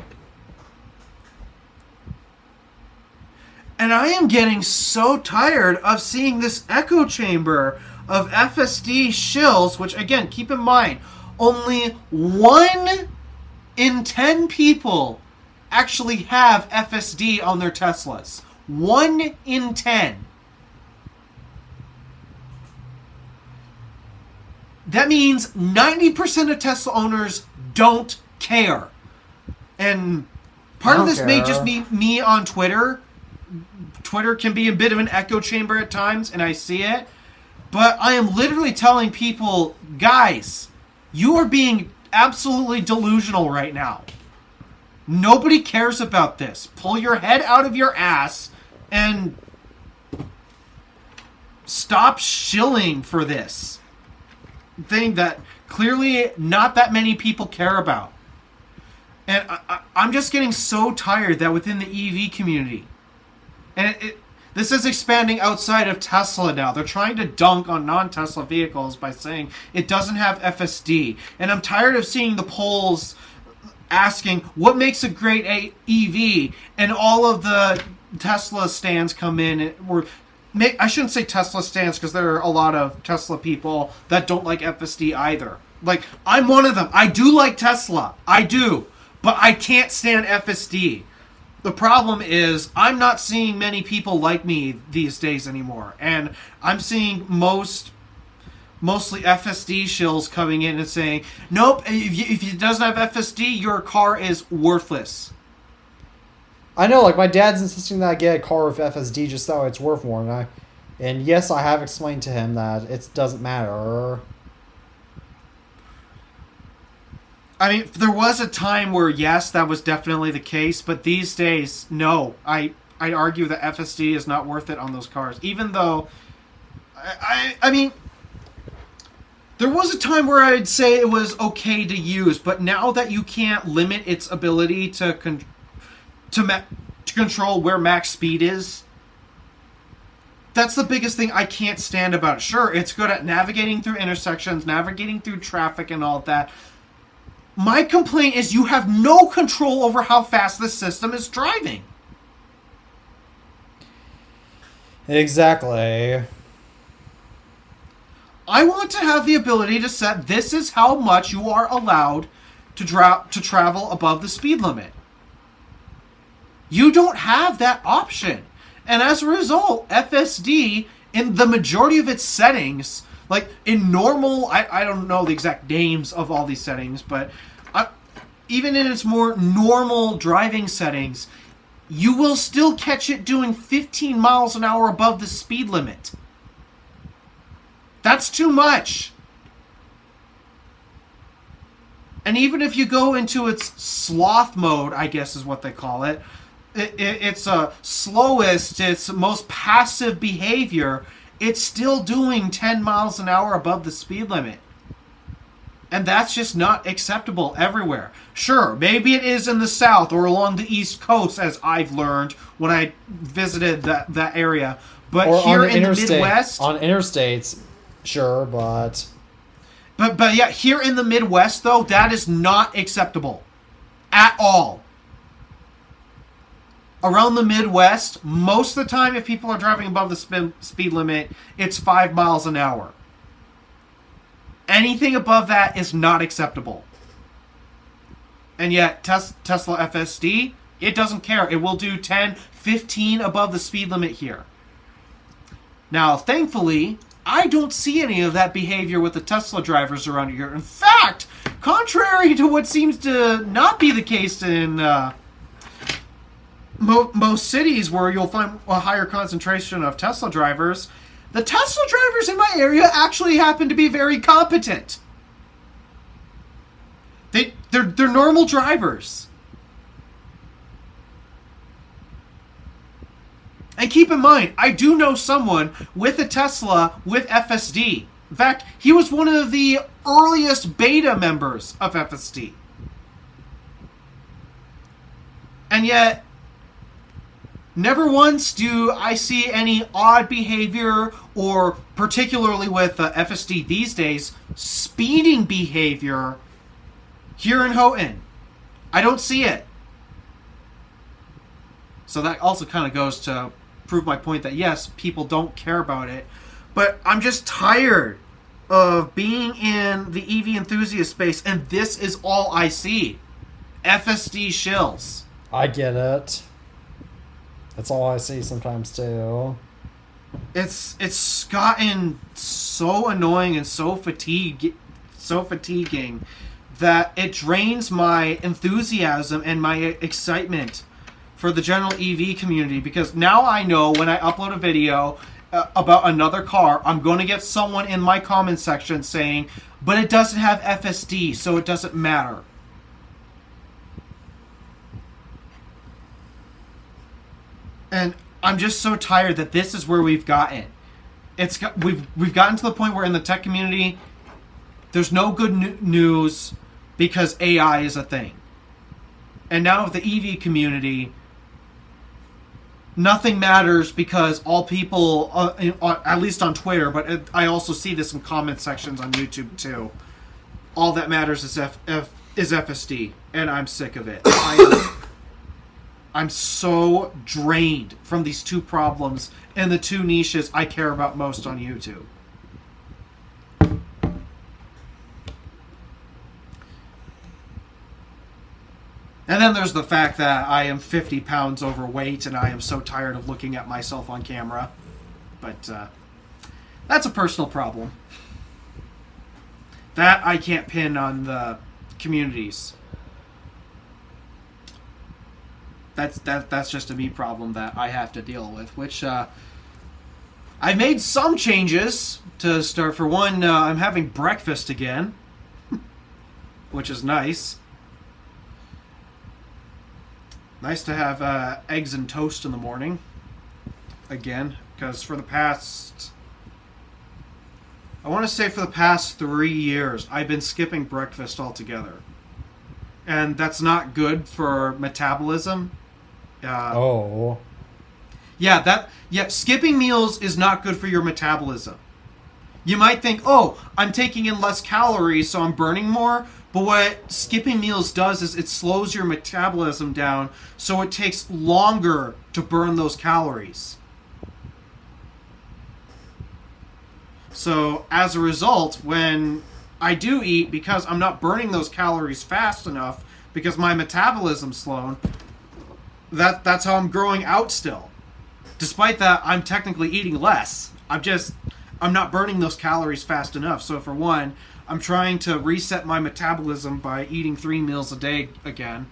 And I am getting so tired of seeing this echo chamber of FSD shills, which, again, keep in mind, only 1 in 10 people actually have FSD on their Teslas. 1 in 10. That means 90% of Tesla owners don't care. And part of this may just be me on Twitter. Twitter can be a bit of an echo chamber at times, and I see it. But I am literally telling people, guys, you are being absolutely delusional right now. Nobody cares about this. Pull your head out of your ass and stop shilling for this thing that clearly not that many people care about. And I'm just getting so tired that within the EV community, and this is expanding outside of Tesla now. They're trying to dunk on non-Tesla vehicles by saying it doesn't have FSD. And I'm tired of seeing the polls asking what makes a great EV, and all of the Tesla stands come in and I shouldn't say Tesla stands, because there are a lot of Tesla people that don't like FSD either. Like, I'm one of them. I do like Tesla. I do. But I can't stand FSD. The problem is I'm not seeing many people like me these days anymore. And I'm seeing mostly FSD shills coming in and saying, nope, if it doesn't have FSD, your car is worthless. I know, like, my dad's insisting that I get a car with FSD just so it's worth more. And yes, I have explained to him that it doesn't matter. I mean, there was a time where, yes, that was definitely the case, but these days, no. I'd argue that FSD is not worth it on those cars. Even though, I mean, there was a time where I'd say it was okay to use, but now that you can't limit its ability to control where max speed is, that's the biggest thing I can't stand about it. Sure, it's good at navigating through intersections, navigating through traffic and all of that. My complaint is you have no control over how fast the system is driving. Exactly. I want to have the ability to set this is how much you are allowed to travel above the speed limit. You don't have that option. And as a result, FSD, in the majority of its settings, like in normal, I don't know the exact names of all these settings, but even in its more normal driving settings, you will still catch it doing 15 miles an hour above the speed limit. That's too much. And even if you go into its sloth mode, I guess is what they call it, its slowest, its most passive behavior, it's still doing 10 miles an hour above the speed limit. And that's just not acceptable everywhere. Sure, maybe it is in the south or along the east coast, as I've learned when I visited that area. But or here on the in the Midwest... On interstates, sure, but... But yeah, here in the Midwest, though, that is not acceptable. At all. Around the Midwest, most of the time, if people are driving above the speed limit, it's 5 miles an hour. Anything above that is not acceptable. And yet, Tesla FSD, it doesn't care. It will do 10, 15 above the speed limit here. Now, thankfully, I don't see any of that behavior with the Tesla drivers around here. In fact, contrary to what seems to not be the case in most cities where you'll find a higher concentration of Tesla drivers, the Tesla drivers in my area actually happen to be very competent. They're normal drivers. And keep in mind, I do know someone with a Tesla with FSD. In fact, he was one of the earliest beta members of FSD. And yet, never once do I see any odd behavior, or particularly with FSD these days, speeding behavior here in Houghton. I don't see it. So that also kind of goes to prove my point that yes, people don't care about it. But I'm just tired of being in the EV enthusiast space, and this is all I see. FSD shills. I get it. That's all I see sometimes too. It's gotten so annoying and so fatiguing that it drains my enthusiasm and my excitement for the general EV community, because now I know when I upload a video about another car, I'm going to get someone in my comment section saying, but it doesn't have FSD, so it doesn't matter. And I'm just so tired that this is where we've gotten. We've gotten to the point where in the tech community, there's no good news because AI is a thing. And now with the EV community, nothing matters because all people, at least on Twitter, but I also see this in comment sections on YouTube too. All that matters is FSD, and I'm sick of it. I'm so drained from these two problems and the two niches I care about most on YouTube. And then there's the fact that I am 50 pounds overweight and I am so tired of looking at myself on camera. But that's a personal problem. That I can't pin on the communities. That's just a me problem that I have to deal with, which I've made some changes to start. For one, I'm having breakfast again, which is nice. Nice to have eggs and toast in the morning again, because for the past, I want to say for the past 3 years, I've been skipping breakfast altogether. And that's not good for metabolism. Oh. Yeah, skipping meals is not good for your metabolism. You might think, oh, I'm taking in less calories, so I'm burning more. But what skipping meals does is it slows your metabolism down, so it takes longer to burn those calories. So as a result, when I do eat, because I'm not burning those calories fast enough, because my metabolism's slowed, that's how I'm growing out still. Despite that, I'm technically eating less. I'm not burning those calories fast enough. So for one, I'm trying to reset my metabolism by eating 3 meals a day again.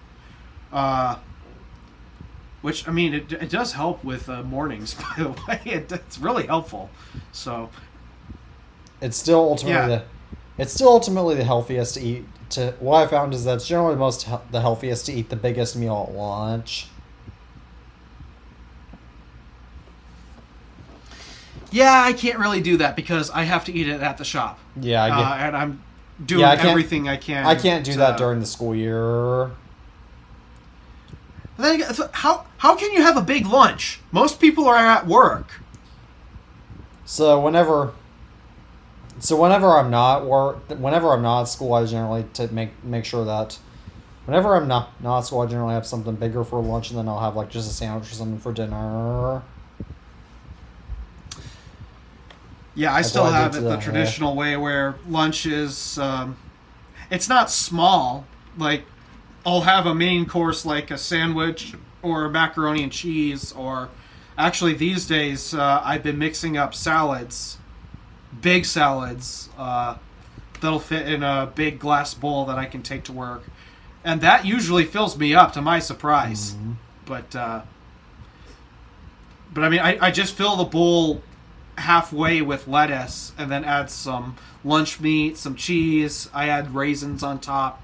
Which, I mean, it does help with mornings, by the way. It's really helpful. So It's still ultimately the healthiest to eat. What I found is that it's generally the healthiest to eat the biggest meal at lunch. yeah, I can't really do that because I have to eat it at the shop. Yeah, and I'm doing everything I can. I can't do that during the school year. Then, how can you have a big lunch? Most people are at work. So whenever I'm not at school, I generally make sure that whenever I'm not at school, I generally have something bigger for lunch, and then I'll have like just a sandwich or something for dinner. Yeah, I still have it the traditional way where lunch is, it's not small. Like, I'll have a main course like a sandwich or a macaroni and cheese, or actually these days I've been mixing up salads, big salads, that'll fit in a big glass bowl that I can take to work. And that usually fills me up, to my surprise. Mm-hmm. But I mean, I just fill the bowl halfway with lettuce and then add some lunch meat, some cheese. I add raisins on top.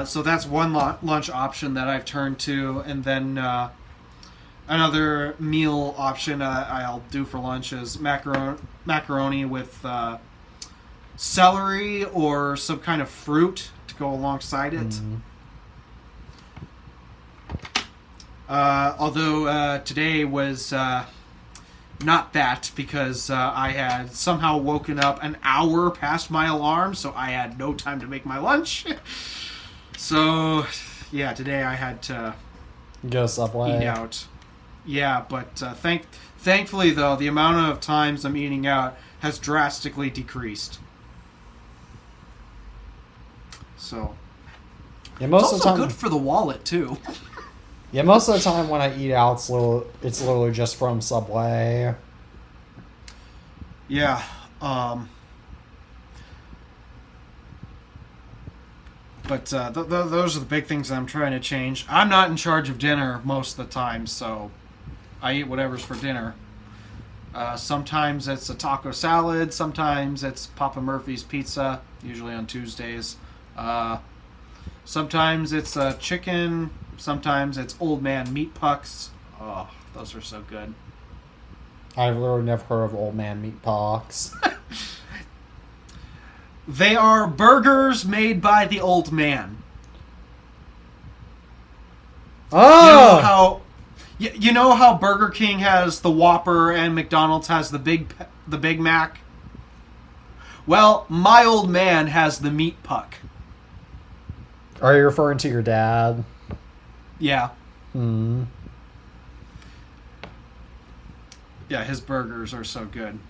So that's one lunch option that I've turned to. And then another meal option I'll do for lunch is macaroni with celery or some kind of fruit to go alongside it. Mm-hmm. Although today was not that, because I had somehow woken up an hour past my alarm, so I had no time to make my lunch. So, yeah, today I had to Go Subway. eat out. Yeah, but thankfully, though, the amount of times I'm eating out has drastically decreased. So, Yeah, it's most also of the time. good for the wallet, too. Yeah, most of the time when I eat out, it's literally just from Subway. Yeah. But those are the big things that I'm trying to change. I'm not in charge of dinner most of the time, so I eat whatever's for dinner. Sometimes it's a taco salad. Sometimes it's Papa Murphy's pizza, usually on Tuesdays. Sometimes it's chicken. Sometimes it's Old Man meat pucks. Oh, those are so good. I've literally never heard of Old Man Meat Pucks. They are burgers made by the old man. Oh! You know how Burger King has the Whopper and McDonald's has the Big Mac? Well, my old man has the meat puck. Are you referring to your dad? Yeah. Hmm. Yeah, his burgers are so good.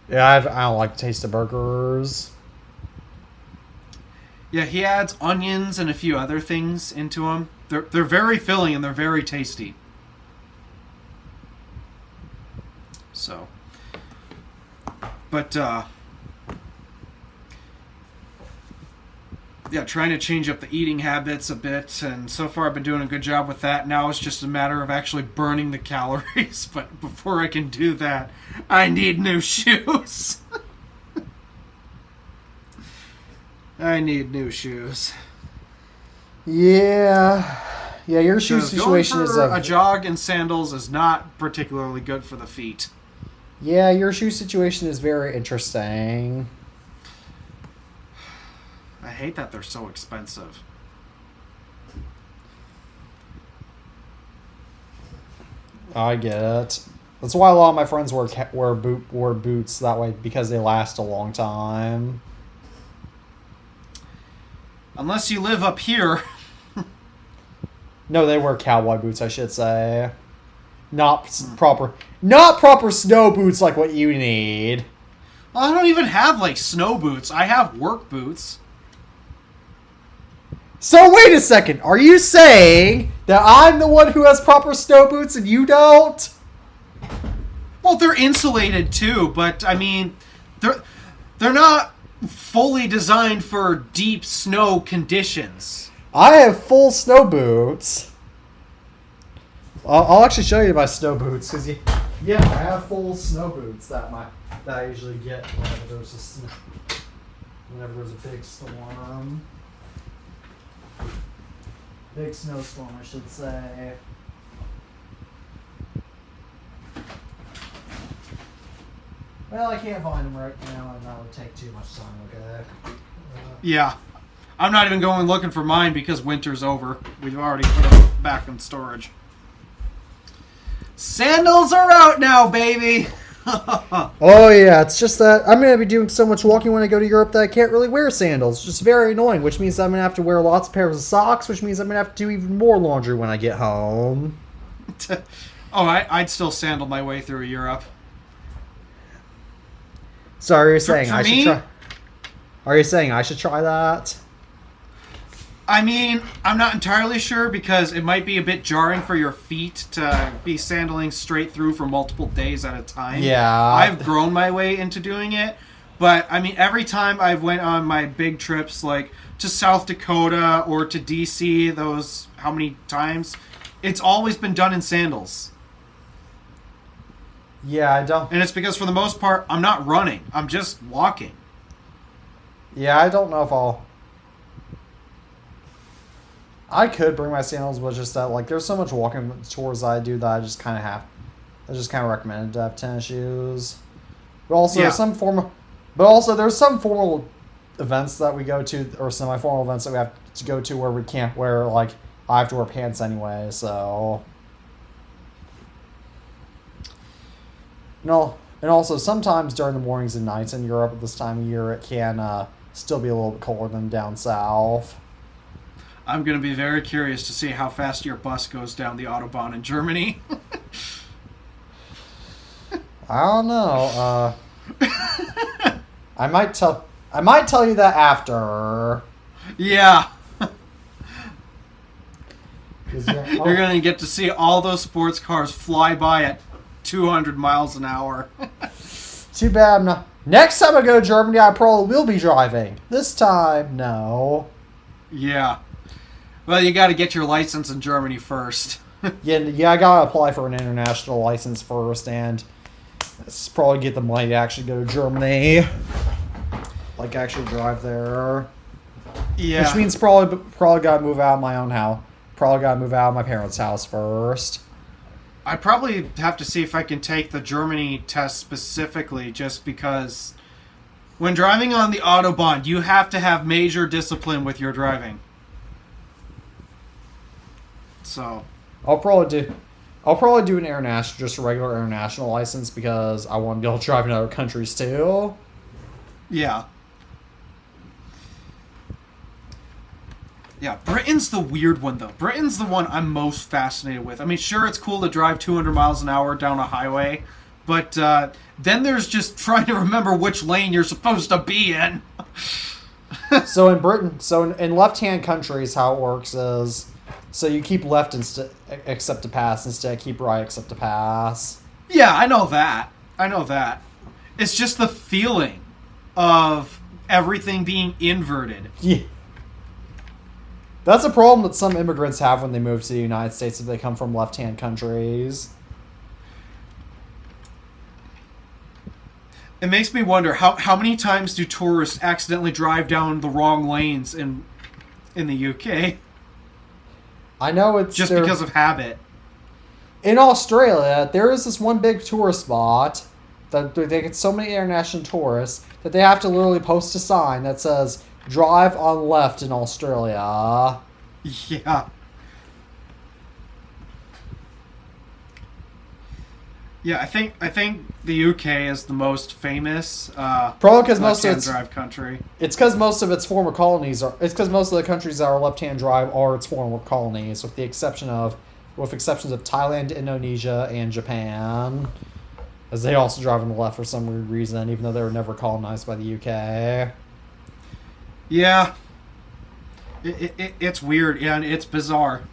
Yeah, I don't like the taste of burgers. Yeah, he adds onions and a few other things into them. They're very filling and they're very tasty. So, but yeah, trying to change up the eating habits a bit, and so far I've been doing a good job with that. Now it's just a matter of actually burning the calories, but before I can do that, I need new shoes. I need new shoes. Yeah. Yeah, your shoe situation going is for a jog and sandals is not particularly good for the feet. Yeah, your shoe situation is very interesting. I hate that they're so expensive. I get it. That's why a lot of my friends wear boots that way, because they last a long time. Unless you live up here. No, they wear cowboy boots, I should say. Not proper snow boots like what you need. Well, I don't even have like snow boots. I have work boots. So wait a second. Are you saying that I'm the one who has proper snow boots and you don't? Well, they're insulated too, but I mean, they're not fully designed for deep snow conditions. I have full snow boots. I'll actually show you my snow boots, because I have full snow boots that I usually get whenever there's a big storm. Big snowstorm, I should say. Well, I can't find them right now, and that would take too much time, okay? Yeah. I'm not even going looking for mine because winter's over. We've already put them back in storage. Sandals are out now, baby! Oh yeah, it's just that I'm going to be doing so much walking when I go to Europe that I can't really wear sandals. It's just very annoying, which means I'm going to have to wear lots of pairs of socks, which means I'm going to have to do even more laundry when I get home. I'd still sandal my way through Europe. So are you saying For me, Are you saying I should try that? I mean, I'm not entirely sure because it might be a bit jarring for your feet to be sandaling straight through for multiple days at a time. Yeah. I've grown my way into doing it, but I mean, every time I've went on my big trips, like to South Dakota or to DC, those how many times, it's always been done in sandals. Yeah, I don't. And it's because for the most part, I'm not running. I'm just walking. Yeah, I don't know if I could bring my sandals, but just that, like, there's so much walking tours I do that I just kind of recommend to have tennis shoes. But also, there's some formal events that we go to, or semi-formal events that we have to go to where we can't wear, like, I have to wear pants anyway, so. And also sometimes during the mornings and nights in Europe at this time of year, it can still be a little bit colder than down south. I'm going to be very curious to see how fast your bus goes down the Autobahn in Germany. I don't know. I might tell you that after. Yeah. Yeah, You're going to get to see all those sports cars fly by at 200 miles an hour. Too bad I'm not. Next time I go to Germany, I probably will be driving. This time, no. Yeah. Well, you got to get your license in Germany first. Yeah, I gotta apply for an international license first, and it's probably get the money to actually go to Germany. Like, actually drive there. Yeah. Which means probably gotta move out of my own house. Probably gotta move out of my parents' house first. I probably have to see if I can take the Germany test specifically, just because when driving on the Autobahn, you have to have major discipline with your driving. So I'll probably do an international, just a regular international license, because I want to be able to drive in other countries too. yeah. Yeah, Britain's the weird one, though. Britain's the one I'm most fascinated with. I mean, sure, it's cool to drive 200 miles an hour down a highway, but then there's just trying to remember which lane you're supposed to be in. So in Britain, in left-hand countries, how it works is, so you keep left except to pass, instead keep right except to pass. Yeah, I know that. It's just the feeling of everything being inverted. Yeah. That's a problem that some immigrants have when they move to the United States if they come from left-hand countries. It makes me wonder how many times do tourists accidentally drive down the wrong lanes in the UK? I know it's just because of habit. In Australia, there is this one big tourist spot that they get so many international tourists that they have to literally post a sign that says "Drive on left" in Australia. Yeah. Yeah, I think the UK is the most famous Probably because most of left-hand its drive country. It's because most of its former colonies are. It's because most of the countries that are left-hand drive are its former colonies, with exceptions of Thailand, Indonesia, and Japan, as they also drive on the left for some weird reason, even though they were never colonized by the UK. Yeah. It's weird, yeah, and it's bizarre.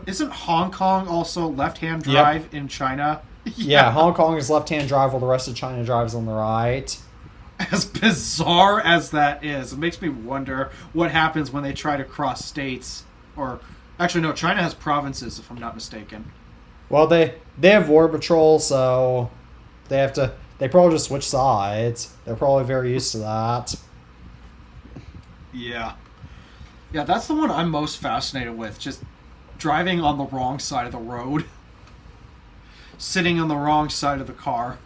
Isn't Hong Kong also left-hand drive in China? Yeah, Hong Kong is left-hand drive while the rest of China drives on the right. As bizarre as that is, it makes me wonder what happens when they try to cross states. Or, actually, no, China has provinces, if I'm not mistaken. Well, they have border patrol, so they probably just switch sides. They're probably very used to that. Yeah. Yeah, that's the one I'm most fascinated with. Just driving on the wrong side of the road. Sitting on the wrong side of the car.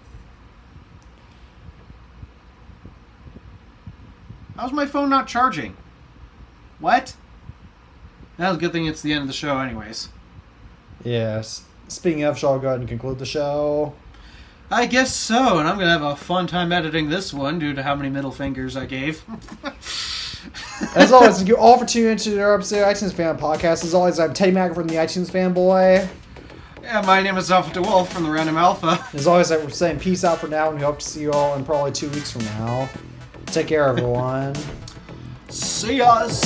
How's my phone not charging? What? That's a good thing it's the end of the show anyways. Yes. Speaking of, shall I go ahead and conclude the show? I guess so, and I'm going to have a fun time editing this one due to how many middle fingers I gave. As always, thank you all for tuning into our episode of iTunes Fan Podcast. As always, I'm Teddy Mack from the iTunes Fanboy. Yeah, my name is Alpha DeWolf from the Random Alpha. As always, we're saying peace out for now, and we hope to see you all in probably 2 weeks from now. Take care, everyone. See yas!